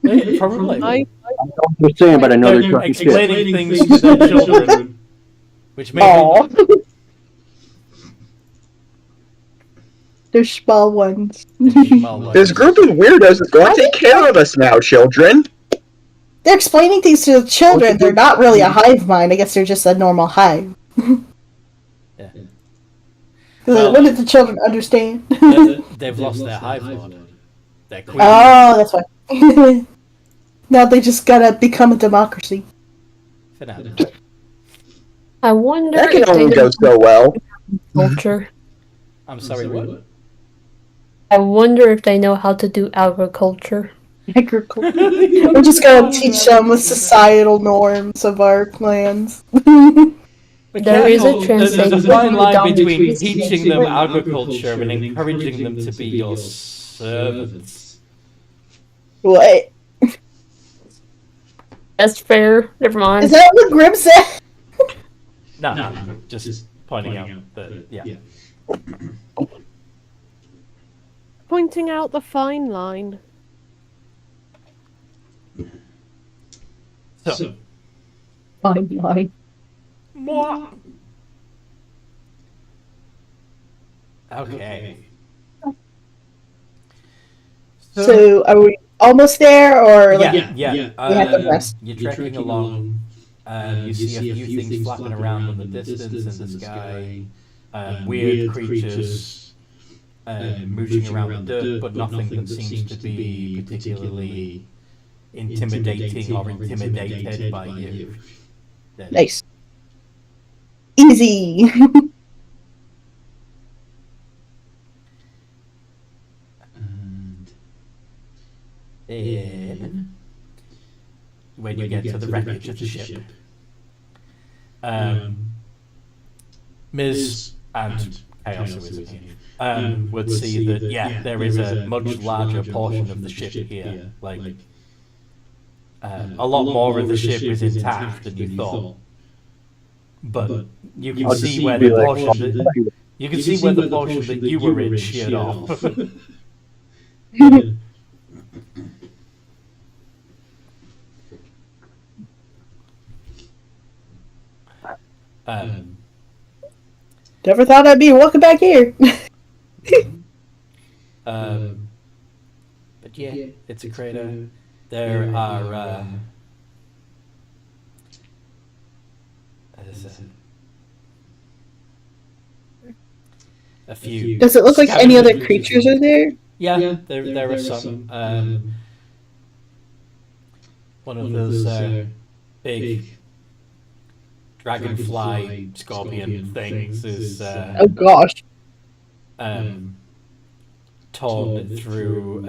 Probably. I They're saying about another They're trucking ship. explaining things to their children, which may They're small ones. This group of weirdos is going to take care of us now, children. They're explaining things to the children. They're not really a hive mind. I guess they're just a normal hive. Yeah. What did the children understand? They've lost their hive lord. Their queen. Oh, that's why. Now they just gotta become a democracy. For now. I wonder That can if they only know go so well. culture. I'm sorry, what? I wonder if they know how to do agriculture. Agriculture. We're just gonna teach them the societal norms of our clans. There is a translation. There's a fine line between teaching them agriculture and encouraging them to be your servants. What? That's fair. Never mind. Is that what Grim said? No, just pointing out that, yeah. pointing out the fine line. So, Fine line. moi. Okay. So, are we almost there, or like, Yeah. we have to rest? You're trekking along. You see a few things flapping around in the distance in the sky. Weird creatures mooching around the dirt, but nothing that seems to be particularly intimidating or intimidated by you. Nice. Easy. And when you get to the wreckage of the ship, Ms. and Chaos who is here, would see that, there is a much larger portion of the ship here. Like, a lot more of the ship is intact than you thought. But you can see where the portion that, you can see where the portion that you were in sheared off. Never thought I'd be walking back here. But yeah, it's a crater. There are a few. Does it look like any other scavengers. creatures are there? Yeah, there are some. One of those big dragonfly scorpion things is Oh gosh. torn through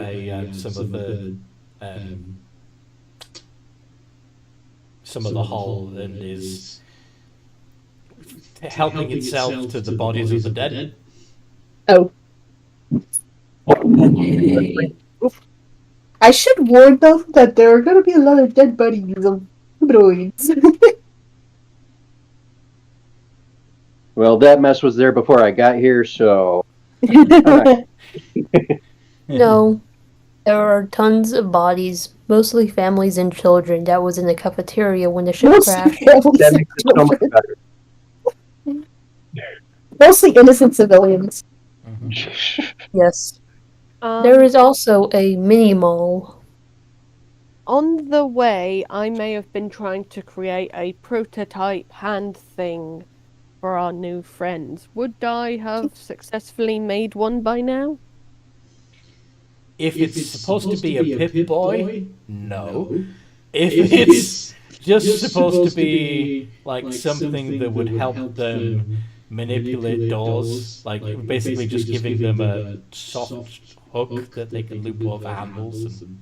some of the hull and is helping itself to the bodies of the dead. Oh. I should warn them that there are going to be a lot of dead bodies of humanoids. Well, that mess was there before I got here, so... No. There are tons of bodies, mostly families and children, that was in the cafeteria when the ship crashed. That makes it so much better. Mostly innocent civilians. Yes. There is also a mini mall. On the way, I may have been trying to create a prototype hand thing for our new friends. Would I have successfully made one by now? If it's supposed to be a Pip-Boy, no. If it's just supposed to be like something that would help them manipulate doors, like basically just giving them a soft hook that they can loop over handles and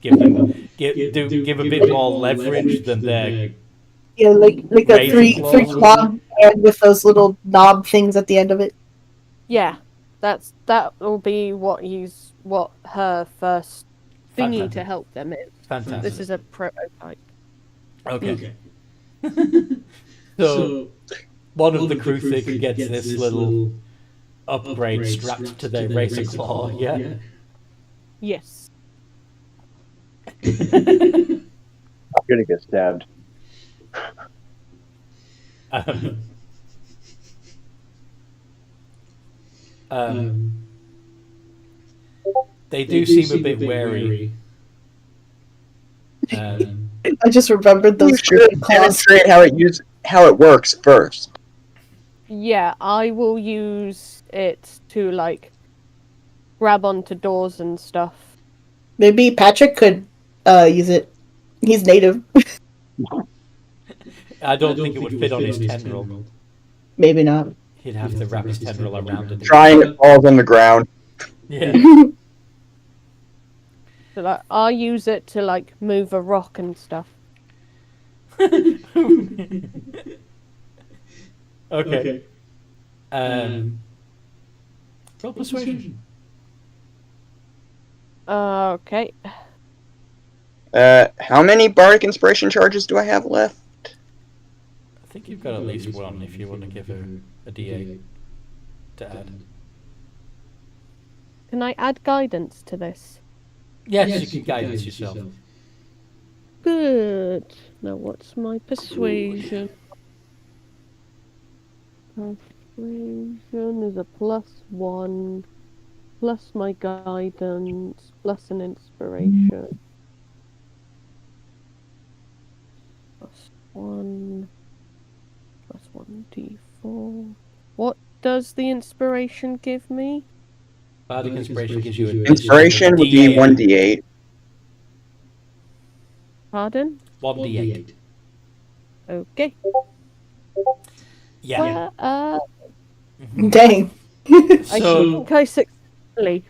give a bit more leverage than their Yeah, like a Razor claws three claw hand with those little knob things at the end of it. Yeah, that will be what her first thingy Fantastic. to help them is. Fantastic. This is a prototype. Okay. So one of the crew thick gets this little upgrade strapped to their razor claw, yeah? Yes. I'm gonna get stabbed. They do seem a bit wary. I just remembered You those should claws. demonstrate how it works first. Yeah, I will use it to like grab onto doors and stuff. Maybe Patrick could use it. He's native. I don't think it would fit on his tendril. Maybe not. He'd have to wrap his tendril around it. Trying it falls on the ground. Yeah. So like, I'll use it to like move a rock and stuff. Okay. Roll persuasion. Okay. How many bardic inspiration charges do I have left? I think you've got at least one if you want to give her a D8 to add. Can I add guidance to this? Yes, you can guidance yourself. Good. Now what's my persuasion? Persuasion is a +1, plus my guidance, plus an inspiration. +1, +1d4. What does the inspiration give me? Bardic inspiration gives you an Inspiration would be 1d8. Pardon? 1d8. Okay. Yeah. Well, Dang. I So, think I successfully.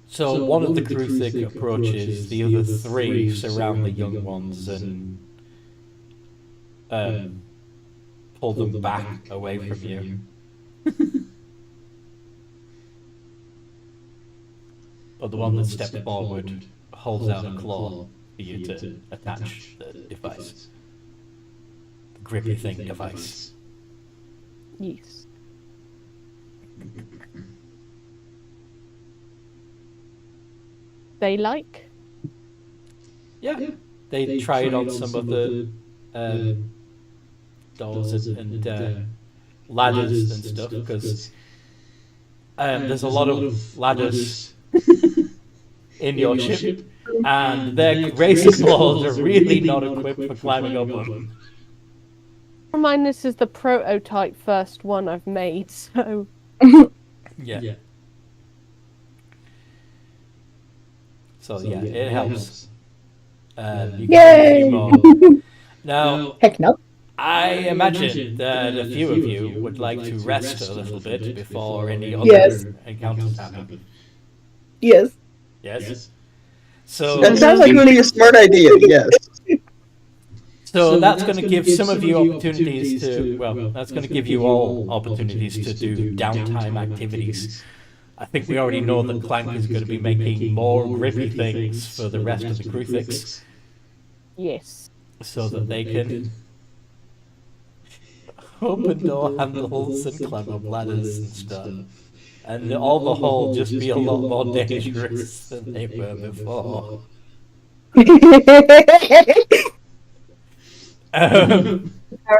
so one of the crew thick approaches, the other three surround the young ones and pull them back away from you. But the one that stepped forward holds out a claw for you to attach the device. The grippy thing device. Yes. They like? Yeah. They try it on some of the doors and ladders and stuff, because there's a lot of ladders in your ship, and their razor claws are really not equipped for climbing up them. Remind, this is the prototype first one I've made, so. Yeah. So yeah, it helps. You get a few more. Now, Heck no. I imagine that a few of you would like to rest a little bit before any other Yes. encounters happen. Yes. Yes? So, That sounds like really a smart idea, yes. So that's going to give some of you opportunities to, well, that's going to give you all opportunities to do downtime activities. I think we already know that Clank is going to be making more grippy things for the rest of the Crucifix. Yes. So that they can open door handles and climb up ladders and stuff. And all the whole just be a lot more dangerous than they were before.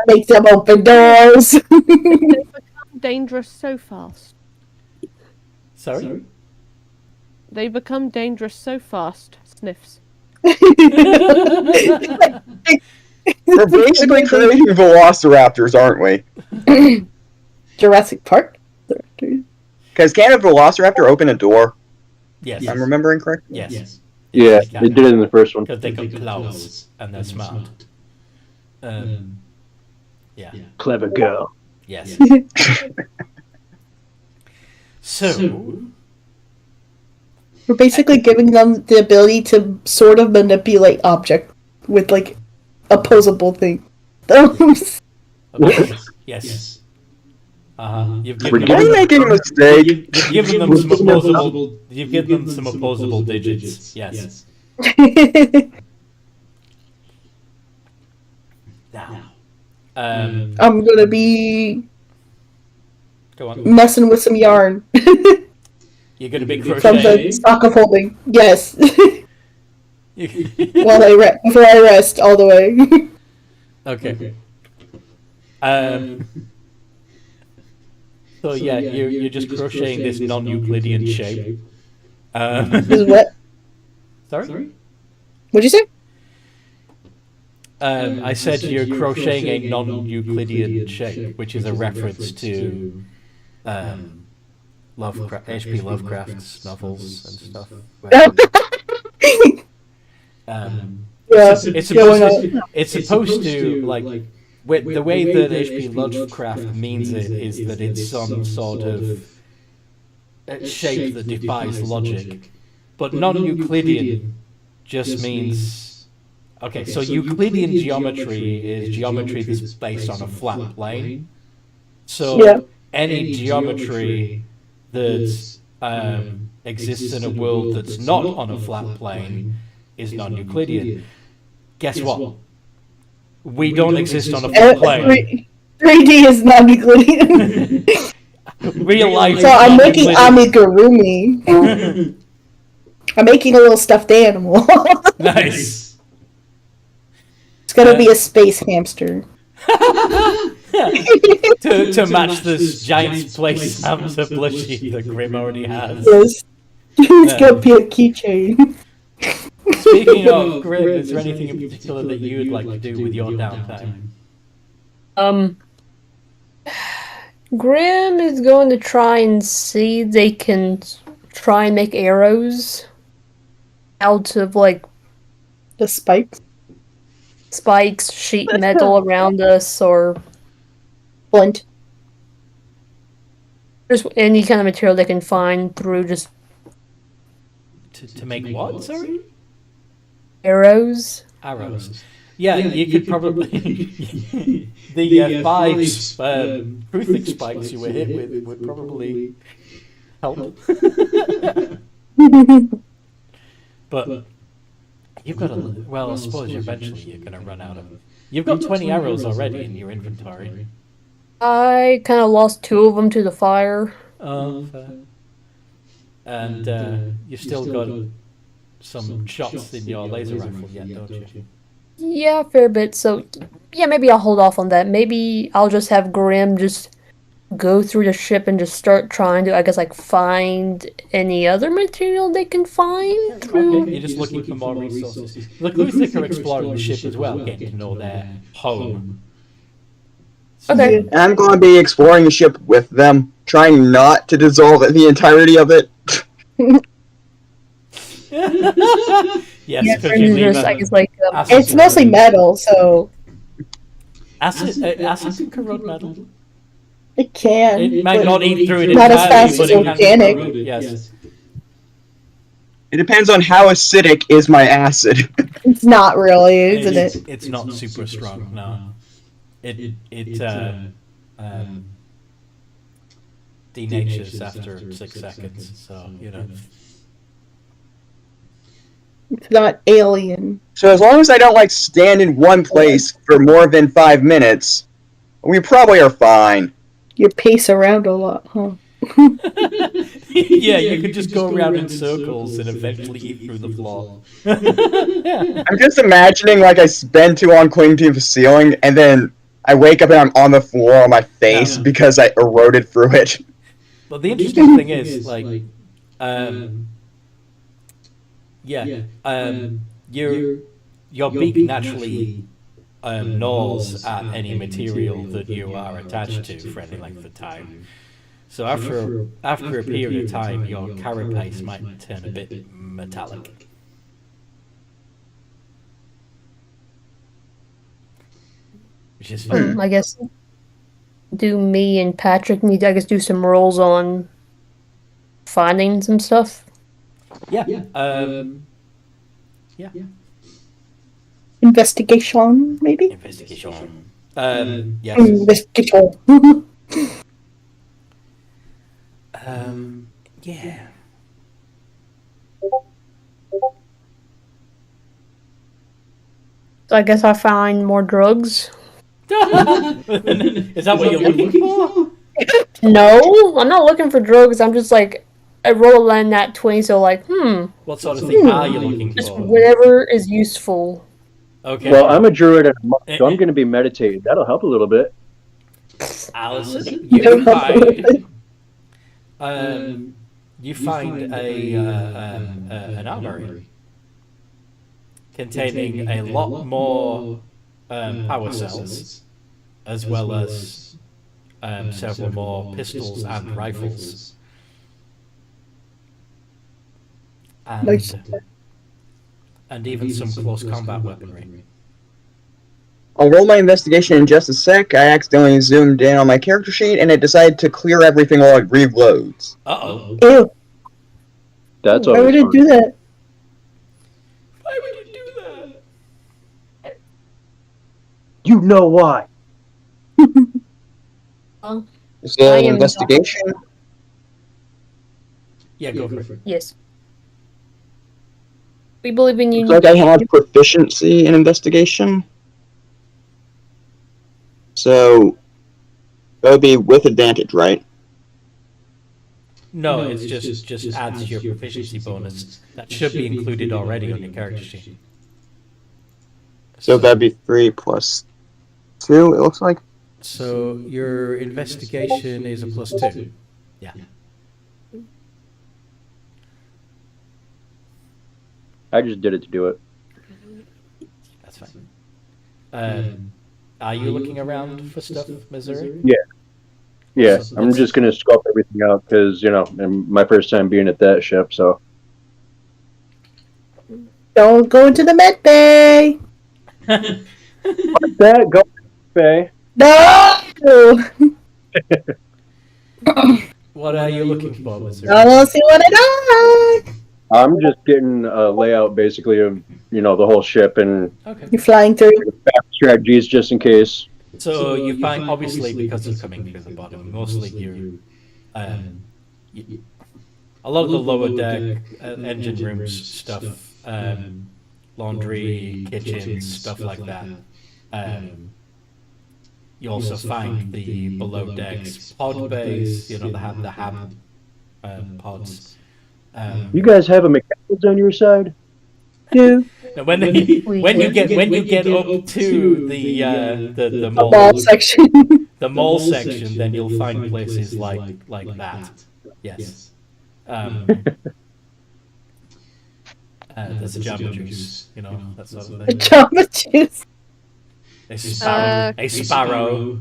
Make them open doors. They become dangerous so fast. Sorry? They become dangerous so fast. Sniffs. We're basically creating velociraptors, aren't we? Jurassic Park? Because can't a velociraptor open a door? Yes. If I'm remembering correctly? Yes. Yeah, they did it in the first one. Because they got claws and they're smart. Yeah. Clever girl. Yes. So, We're basically giving them the ability to sort of manipulate object with like opposable things. okay. Yes. You've We're given them, making a mistake. you've given them some opposable. You've given them some opposable digits. Yes. Now, I'm gonna be go on. messing with some yarn You're going to be from crocheting. the stock of holding. Yes. You- While before I rest all the way. Okay. So yeah, you're just crocheting this non-Euclidean shape. This is what? Sorry? What'd you say? I said you're crocheting a non-Euclidean shape, which is a reference to H.P. Lovecraft's novels and stuff. It's supposed to like the way that H.P. Lovecraft means it is that it's some sort of shape that defies logic, but non-Euclidean just means okay. So Euclidean geometry is geometry that's based on a flat plane. So any geometry that exists in a world that's not on a flat plane is non-Euclidean. Guess what? We don't exist on a flat plane. 3D is non-Euclidean. Real life. So I'm making amigurumi. I'm making a little stuffed animal. Nice. It's gonna be a space hamster. to match this giant place hamster plushie that Grim already has. Yes. It's gonna be a keychain. Speaking of Grim, is there anything in particular that you'd like to do with your downtime? Grim is going to try and see if they can try and make arrows out of like The spikes. spikes, sheet metal around us, or Flint. just any kind of material they can find through just To make what, sorry? arrows. Arrows. Yeah, you could probably... the 5 Crucifix spikes you were hit with would probably help. But you've got a... Well, I suppose eventually you're going to run out of... You've got 20 arrows already in your inventory. I kind of lost 2 of them to the fire. Fair. And you've still got some shots in your laser rifle yet, don't you? Yeah, a fair bit. So, yeah, maybe I'll hold off on that. Maybe I'll just have Grim just go through the ship and just start trying to, I guess, like, find any other material they can find through. Okay, you're just looking for more resources. The Crucifix are exploring the ship as well, getting to know their home. Okay. And I'm going to be exploring the ship with them, trying not to dissolve the entirety of it. Yes, Yeah, because And you leave just, I a- guess, like, acid It's mostly metal, so acid can corrode metal. it can. It might not eat through it Not as entirely, fast but as it can organic. corrode it, yes. It depends on how acidic is my acid. It's not really, isn't it? It's not super strong. No, it denatures after 6 seconds. So It's not alien. So as long as I don't like stand in one place for more than 5 minutes, we probably are fine. You pace around a lot, huh? Yeah, you could just go around in circles and eventually eat through the floor. I'm just imagining like I spend too long clinging to the ceiling, and then I wake up and I'm on the floor on my face because I eroded through it. But the interesting thing is, like, your beak naturally gnaws at any material that you are attached to for any length of time. So after a period of time, your carapace might turn a bit metallic. Which is fun. I guess do me and Patrick need to, do some rolls on finding some stuff? Yeah. Investigation, maybe? Investigation. Yes. Investigation. Yeah. So I guess I find more drugs. Is that what you're looking for? No, I'm not looking for drugs. I'm just like, I roll a line nat 20, so like, What sort of thing are you looking just for? whatever is useful. Okay. Well, I'm a druid and a monk, so I'm going to be meditating. That'll help a little bit. Allison, you find an armory containing a lot more power cells, as well as several more pistols and rifles. Nice. And even some close combat weaponry. I'll roll my investigation in just a sec. I accidentally zoomed in on my character sheet, and it decided to clear everything while it reloads. Uh-oh. Ew. That's Why always would it fun. do that? Why would you do that? You know why. Is I it an am investigation? Yeah, go for it. Yes. We believe in you. Looks like I have proficiency in investigation. So, that would be with advantage, right? No, it's just adds to your proficiency bonus. That should be included already on your character sheet. So that'd be 3 plus 2, it looks like. So your investigation is a +2. Yeah. I just did it to do it. That's fine. Are you looking around for stuff, Missouri? Yeah, So I'm just going to scope everything out because, my first time being at that ship, so. Don't go into the med bay. What's that? Go, Faye. No. What are you looking for, Missouri? I want to see what I got. I'm just getting a layout, basically, of, the whole ship and Okay. You're flying through. strategies just in case. So you find, obviously, because you're coming through the bottom, mostly you're, a lot of the lower deck, engine rooms stuff, laundry, kitchens, stuff like that. You also find the below decks pod bays, the hab pods. You guys have a mechanics on your side? Yeah. Now when you get up to the mall, Ball section. the mall section, then you'll find places like that. Yes. There's a Jamba Juice, that sort of thing. Jamba juice. A sparrow.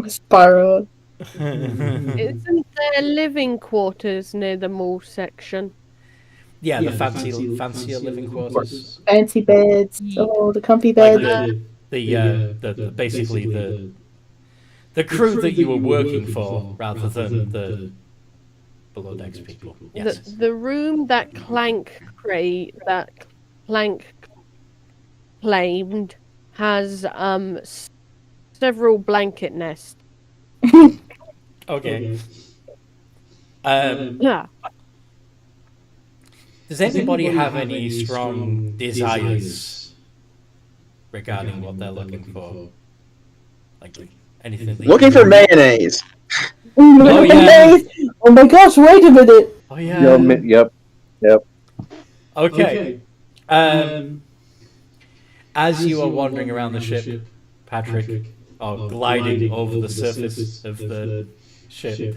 Sparrow. Isn't there living quarters near the mall section? Yeah, the fancier living quarters. Fancy beds. Oh, the comfy Like beds. the basically the crew that you were working for, rather than the below decks people. Yes. The room that Clank claimed has several blanket nests. Okay. Yeah. Does anybody have any strong desires regarding what they're looking for? Like anything? Looking for mayonnaise. Oh, yeah. Oh my gosh! Wait a minute. Oh yeah. Yep. Okay. As you are wandering around the ship, Patrick, or gliding over the surface of the ship,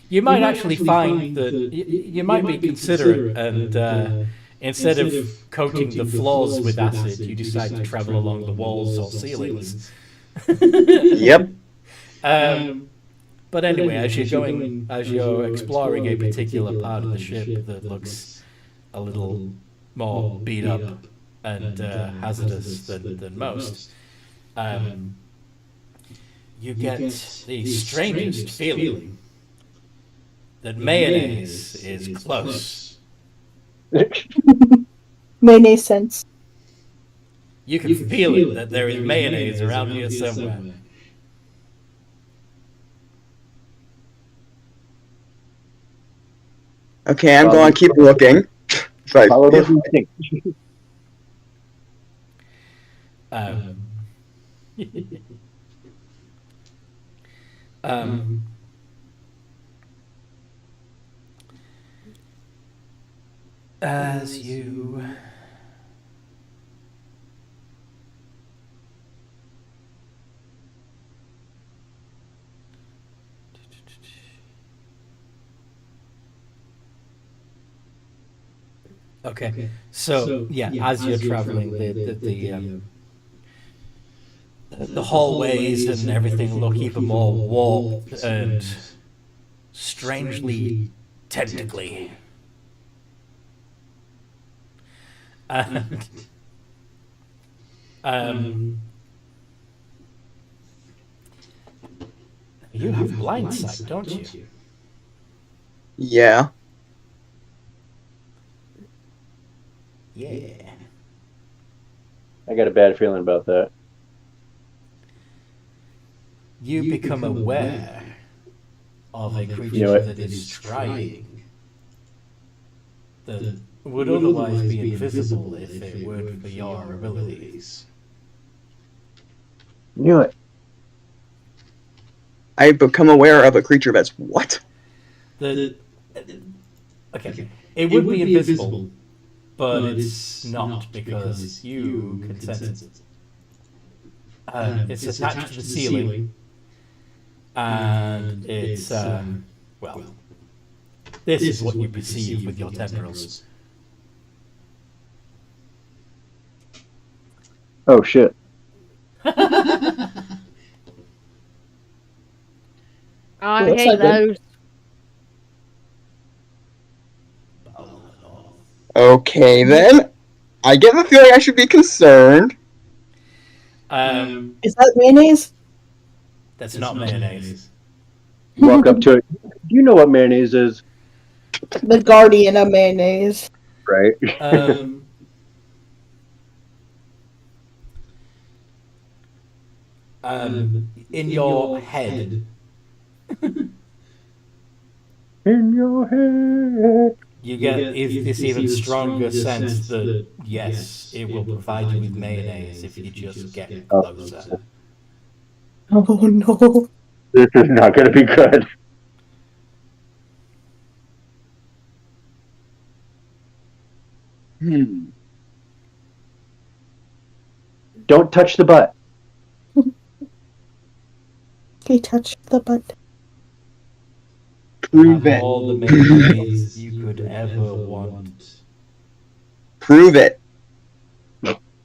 you might actually find that you might be considerate, and instead of coating the floors with acid, you decide to travel along the walls or ceilings. Yep. But anyway, as you're exploring a particular part of the ship that looks a little more beat up and hazardous than most, you get the strangest feeling that mayonnaise is close. Mayonnaise sense. You can feel it, that there is mayonnaise around here somewhere. Okay, I'm going to keep looking. Sorry. Follow those instincts. As you okay, so yeah, as you're traveling, the hallways and everything look even more warped and strangely tentacly. And you have blind sight, don't you? Yeah. Yeah. I got a bad feeling about that. You become aware of a creature that is trying, that would otherwise be invisible if it weren't for your abilities. Knew it. I become aware of a creature that's what? Okay, it would be invisible, but it's not because you can sense it. It's attached to the ceiling, and it's, well, this is what you perceive with your tendrils. Oh shit. I Looks hate like it. those. Okay, then. I get the feeling I should be concerned. Is that mayonnaise? That's not mayonnaise. Walk up to it. Do you know what mayonnaise is? The guardian of mayonnaise. Right. In your head, In your head. you get this even stronger sense that, yes, it will provide you with mayonnaise if you just get closer. Oh no. This is not going to be good. Don't touch the butt. Okay, touch the butt. Prove Have it. all the mayonnaise you could ever want. Prove it.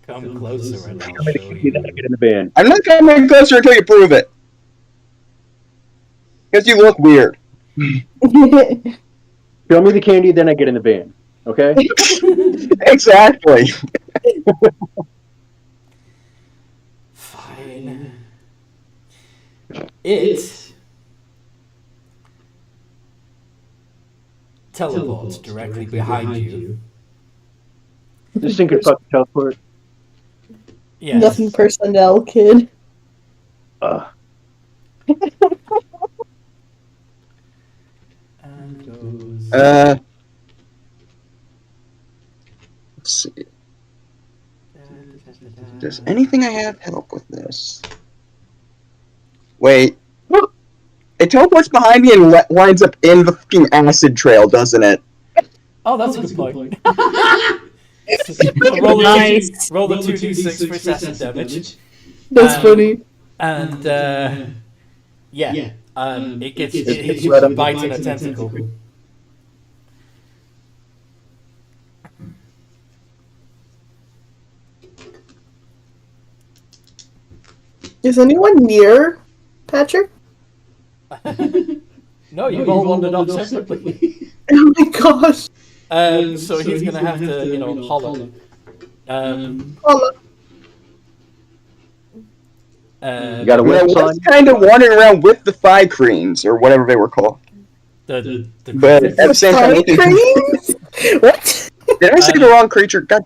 Come closer and I'll Tell me the show candy, then I you. get in the van. I'm not coming closer until you prove it. Because you look weird. Show me the candy, then I get in the van. Okay? Exactly. Fine. It teleports directly behind you This thing could fucking teleport. Yes. Nothing personnel, kid. And goes. Let's see. Does anything I have help with this? Wait. It teleports behind me and winds up in the fucking acid trail, doesn't it? Oh, that's a good point. Nice. Roll the 2d6 for assassin damage. That's funny. And it hits you with a bite and a tentacle. Is anyone near Patrick? No, you've all wandered off separately. Oh my gosh. So he's gonna have to, holler. Holla. You got a I whip was on? kind of wandering around with the thigh creams, or whatever they were called. But at the same time, What? did I say the wrong creature? God.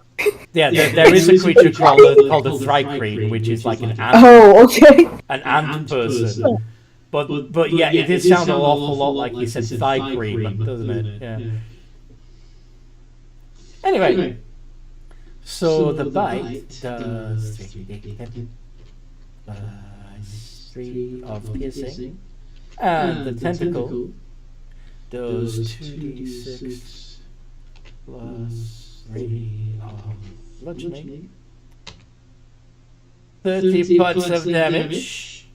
Yeah, there is a creature called a thrycreen, which is like an ant. Oh, okay. An ant person. But yeah, it did sound an awful lot like you said thigh cream, doesn't it? Yeah. Anyway, so the bite does 3 of piercing, and the tentacle does 2d6 plus 3 of bludgeoning. 30 points of damage.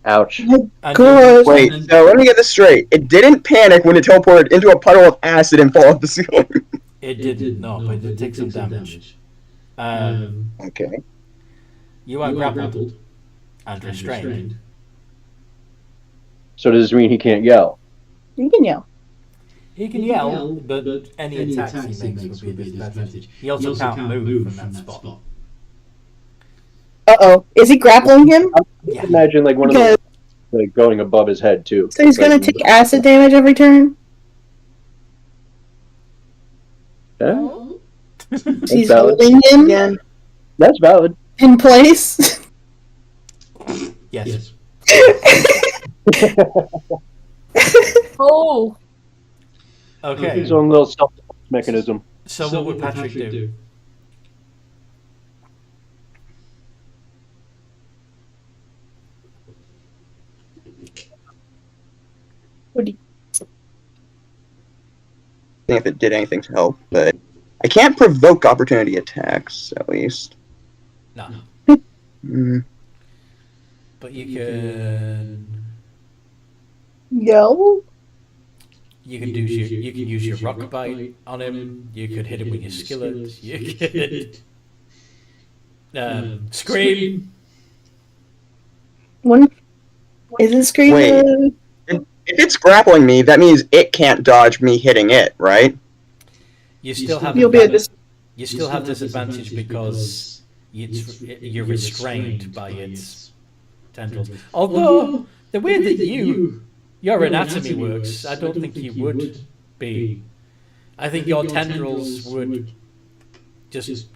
Ouch. And God. Wait, so let me get this straight. It didn't panic when it teleported into a puddle of acid and fall off the ceiling. It didn't, no, but it did take some damage. Okay. You are grappled and restrained. So does this mean he can't yell? You can yell. He can yell, but any attacks he makes will be a disadvantage. He also can't move from that spot. Uh-oh. Is he grappling him? Yeah. Imagine like one of Okay. those like going above his head too. So he's gonna Like, take acid damage every turn? yeah, He's valid. holding him that's valid. in place? Yes. Oh. Okay. His own little self-defense mechanism. So what would Patrick do? What do you... I think if it did anything to help, but I can't provoke opportunity attacks, at least. No. Mm. But you can Yell? you can use your rock bite on him. You could hit him with your skillet. You could scream. One... Is it screaming? Wait. If it's grappling me, that means it can't dodge me hitting it, right? You still have You'll be a you still have disadvantage because you're restrained by its tendrils. Although the way that your anatomy works, I don't think you would be. I think your tendrils would just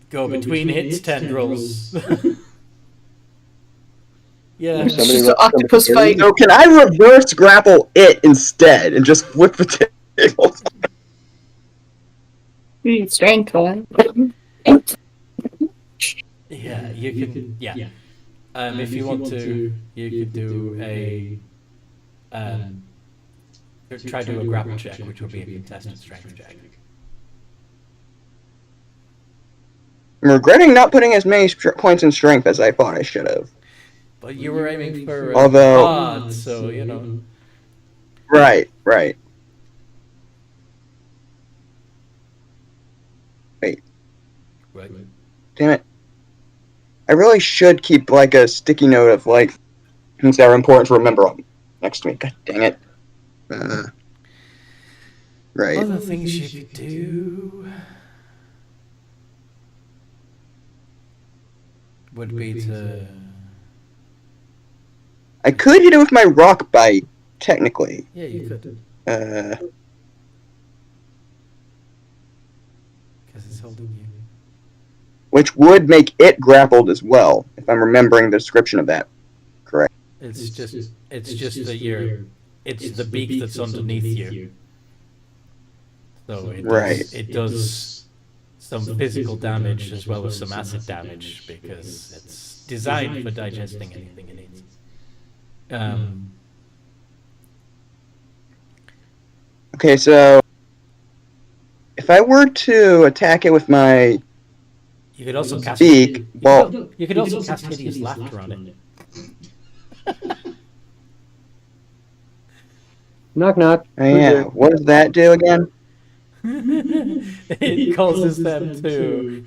go between its tendrils. Yeah. It's just an octopus fight. So can I reverse grapple it instead and just flip the tables? You need strength one. Yeah, you can. Yeah. If you want to, you could do a try to do a grapple check, which will be a contested strength check. I'm regretting not putting as many points in strength as I thought I should have. But you were aiming for a Although- bard, so you know. Right. Wait. Right. Damn it. I really should keep like a sticky note of like things that are important to remember on next week. God dang it. Right. Other things you could do would be to. I could hit it with my rock bite, technically. Yeah, you could. holding you. Which would make it grappled as well, if I'm remembering the description of that correct. It's just that it's the beak that's underneath you. So it does some physical damage as well as some acid damage because it's designed for digesting anything it eats. Okay, so if I were to attack it with my You could also cast beak, you could also cast hideous laughter on it. Knock knock. yeah, what does that do again? It causes them to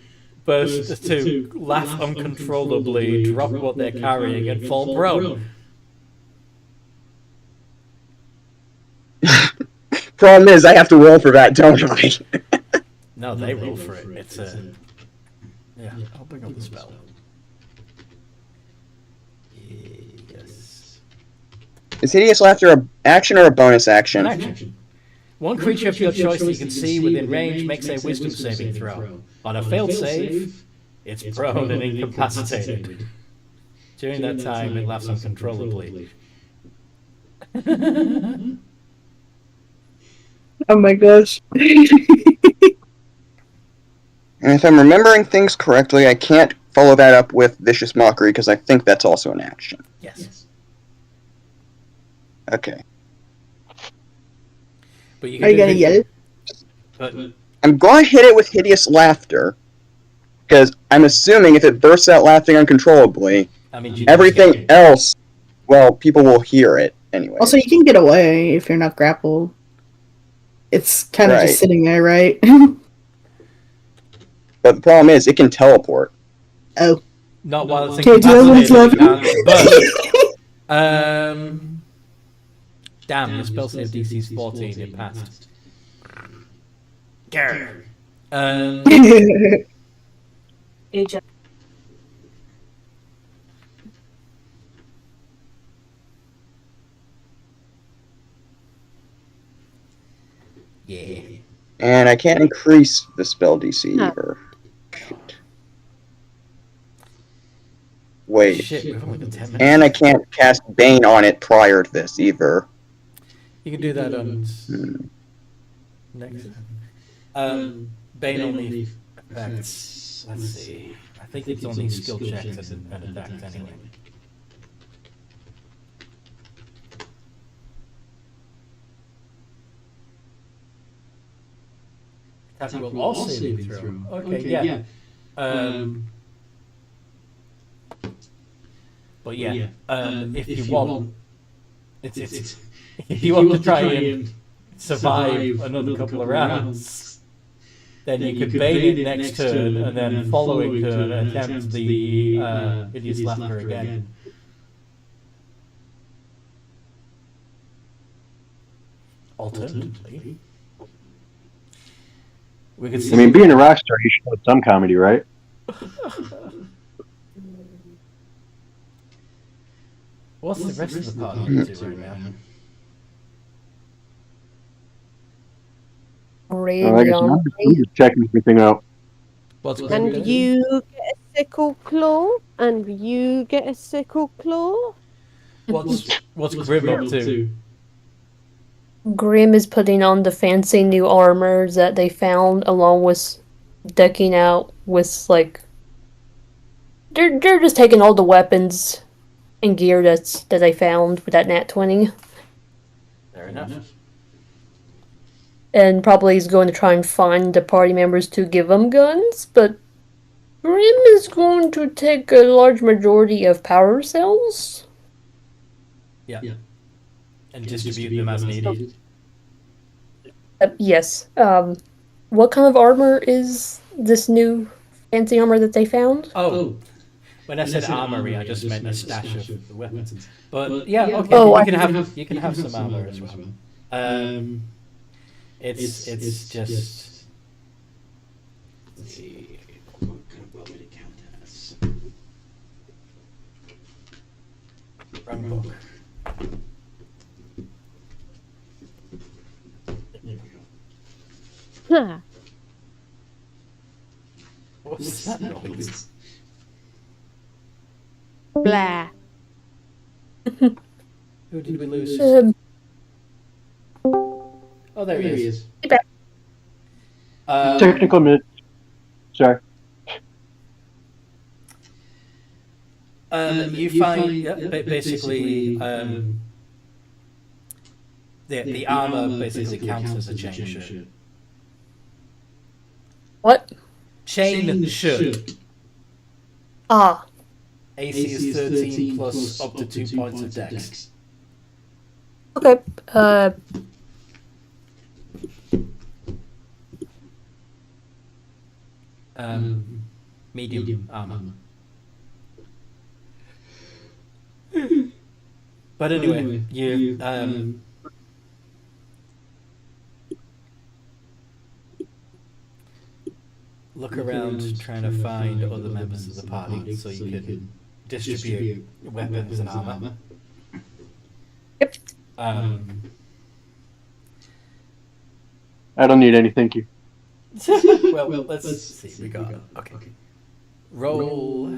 laugh uncontrollably, drop what they're carrying, and fall prone. Problem is, I have to roll for that, don't I? No, they roll for it. It's a... Yeah, I'll bring up the spell. Yes. Is Hideous Laughter an action or a bonus action? An action. One creature of your choice that you can see within range makes a wisdom saving throw. On a failed save, it's prone and incapacitated. During that time, it laughs uncontrollably. Oh my gosh. And if I'm remembering things correctly, I can't follow that up with Vicious Mockery because I think that's also an action. Yes. Okay. But you Are you gonna yell? But I'm going to hit it with Hideous Laughter because I'm assuming if it bursts out laughing uncontrollably, I mean, everything else, well, people will hear it anyway. Also, you can get away if you're not grappled. It's kind of Right. just sitting there, right? But the problem is, it can teleport. Oh. Not while it's Okay, do you know what it's incapacitated, but damn, your spell save DC is 14. It passed. Grr. Yeah. And I can't increase the spell DC No. either. Wait. Shit, we've only got 10 minutes. And I can't cast Bane on it prior to this either. You can do that on next. Bane only affects. Let's see. I think it's only skill checks and attacks anyway. Attack roll all saving throw. Okay, yeah. But yeah, if you want, it's if you want to try and survive another couple of rounds, then you could bane it next turn and then following turn attempt the hideous laughter again. Alternatively, we could see. I mean, being a rock star, you should have some comedy, right? What's the rest of the party up to right now? Like I said, I'm just checking everything out. What's And you get a sickle claw, and you get a sickle claw. What's Grim up to? Grim is putting on the fancy new armor that they found, along with decking out with, like... They're just taking all the weapons and gear that they found with that Nat 20. Fair enough. And probably is going to try and find the party members to give them guns, but Grim is going to take a large majority of power cells. Yeah. And distribute them as needed. Yes. What kind of armor is this new fancy armor that they found? Oh. When I said armory, I just meant a stash of weapons. But yeah, okay. Oh, you can have some armor as well. It's just. Let's see. What kind of bow would it count as? Wrong book. There we go. Huh. that noise? Blah. Who did we lose? Oh, there he is. Technical minute. Sorry. You find basically the armor basically counts as a chain shirt. What? Chain shirt. Ah. AC is 13 plus up to 2 points of dex. Okay. Medium armor. But anyway, you look around trying to find other members of the party so you can distribute weapons and armor. Yep. I don't need any, thank you. well, let's see. We got okay. Roll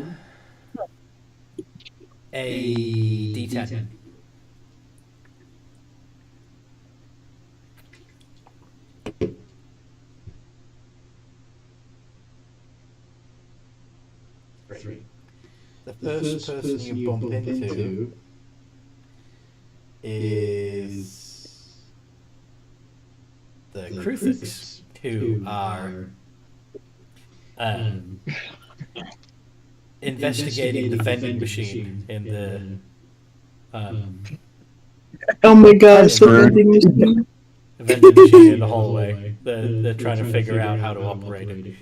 a d10. Three. The first person you bump into is the Crufix, who are investigating the vending machine in the Oh my gosh, That's rude. the vending machine in the hallway. They're trying to figure out how to operate it.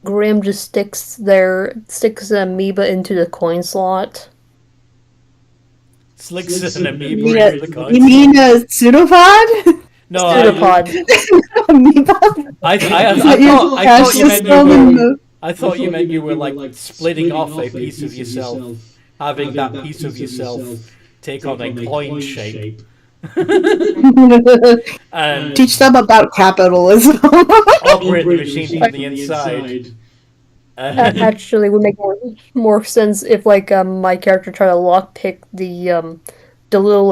Grim just sticks an amoeba into the coin slot. Slicks an amoeba Yeah, into the coin. you mean a pseudopod? No, Pseudopod. Amoeba? I thought you meant you were like splitting off a piece of yourself, having that piece of yourself take on a coin shape. And Teach them about capitalism. operate the machine from the inside. Actually, would make more sense if my character tried to lockpick the little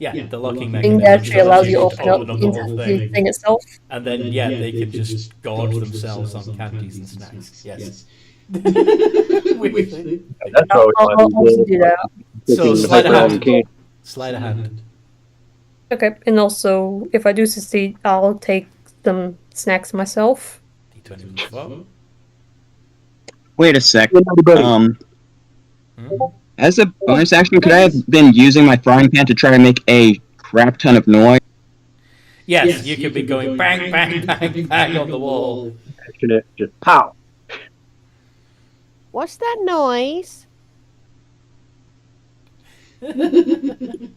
the locking thing mechanism that actually allows you to open up the the whole thing itself. And then they can just gorge themselves on candies and snacks. Yes. That's I'll also do that. So sleight of hand. Sleight of hand. Okay, and also if I do succeed, I'll take some snacks myself. D20 plus 12. Wait a sec. Hmm? As a bonus action, could I have been using my frying pan to try to make a crap ton of noise? Yes, you could be going bang, bang, bang, bang on the wall. Just pow. What's that noise? Okay.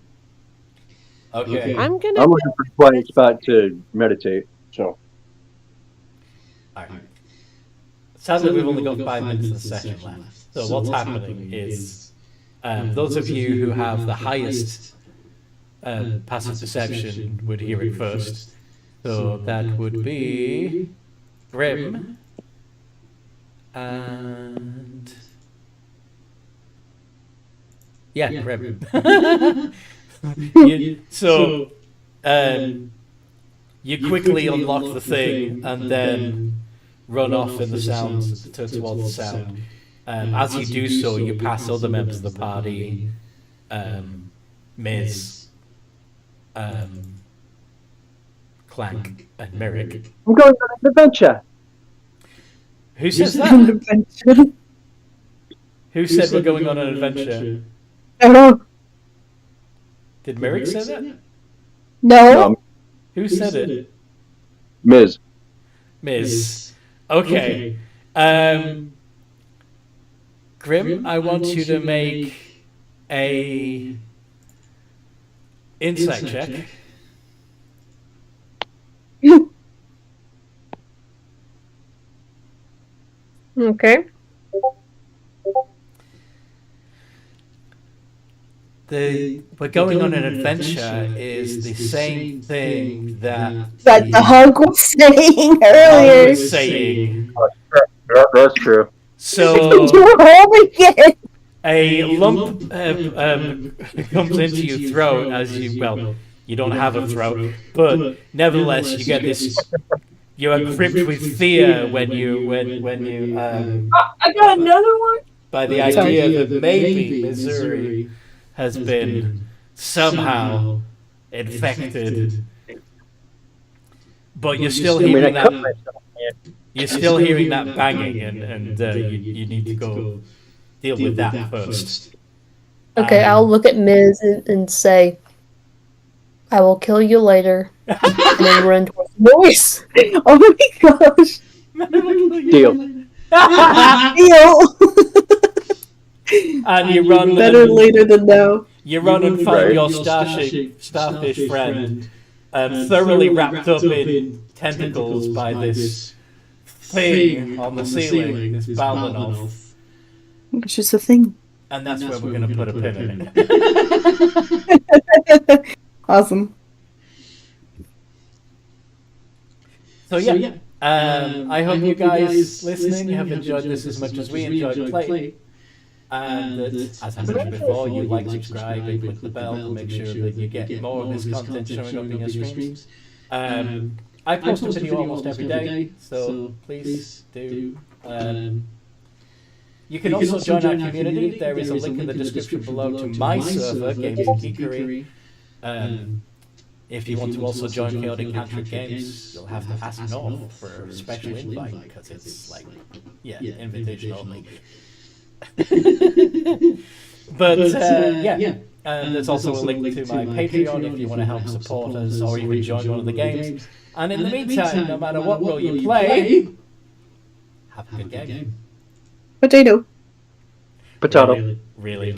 I'm I'm gonna. looking for a quiet spot to meditate. So Alright. Sadly, we've only got 5 minutes of the session left. So what's happening is those of you who have the highest passive perception would hear it first. So that would be Grim and Grim. You quickly unlock the thing and then run off in the sound towards the sound. As you do so, you pass other members of the party, Miz, Clank, and Merrick. I'm going on an adventure. Who says that? Who said we're going on an adventure? No. Did Merrick say that? No. Who said it? Miz. Miz. Okay. Grim, I want you to make a insight check. Okay. we're going on an adventure is the same thing that the Hug was saying earlier. was saying. That's true. So You were holding it. a lump comes into your throat as you don't have a throat, but nevertheless you get this. You are gripped with fear when you I got another one. by the idea that maybe Missouri has been somehow infected, but you're still hearing that. You're still hearing that banging, and you need to go deal with that first. Okay, I'll look at Miz and say, I will kill you later. And then run towards the noise. Oh my gosh. Deal. And you run. Better later than now. You run and find Right. your starfish friend, thoroughly wrapped up in tentacles by this thing on the ceiling, this Balanoff. It's just a thing. And that's where we're going to put a pin in it. Awesome. So yeah, I hope you guys listening have enjoyed this as much as we enjoyed playing. And that, as I mentioned before, you like, subscribe, and click the bell to make sure that you get more of this content showing up in your streams. I post a video almost every day, so please do. You can also join our community. There is a link in the description below to my server, Games and Geekery. If you want to also join Chaotic Cantrip Games, you'll have to ask North for a special invite, because it's like, invitation only. But there's also a link to my Patreon if you want to help support us, or even join one of the games. And in the meantime, no matter what role you play, have a good game. Potato. Potato. Really.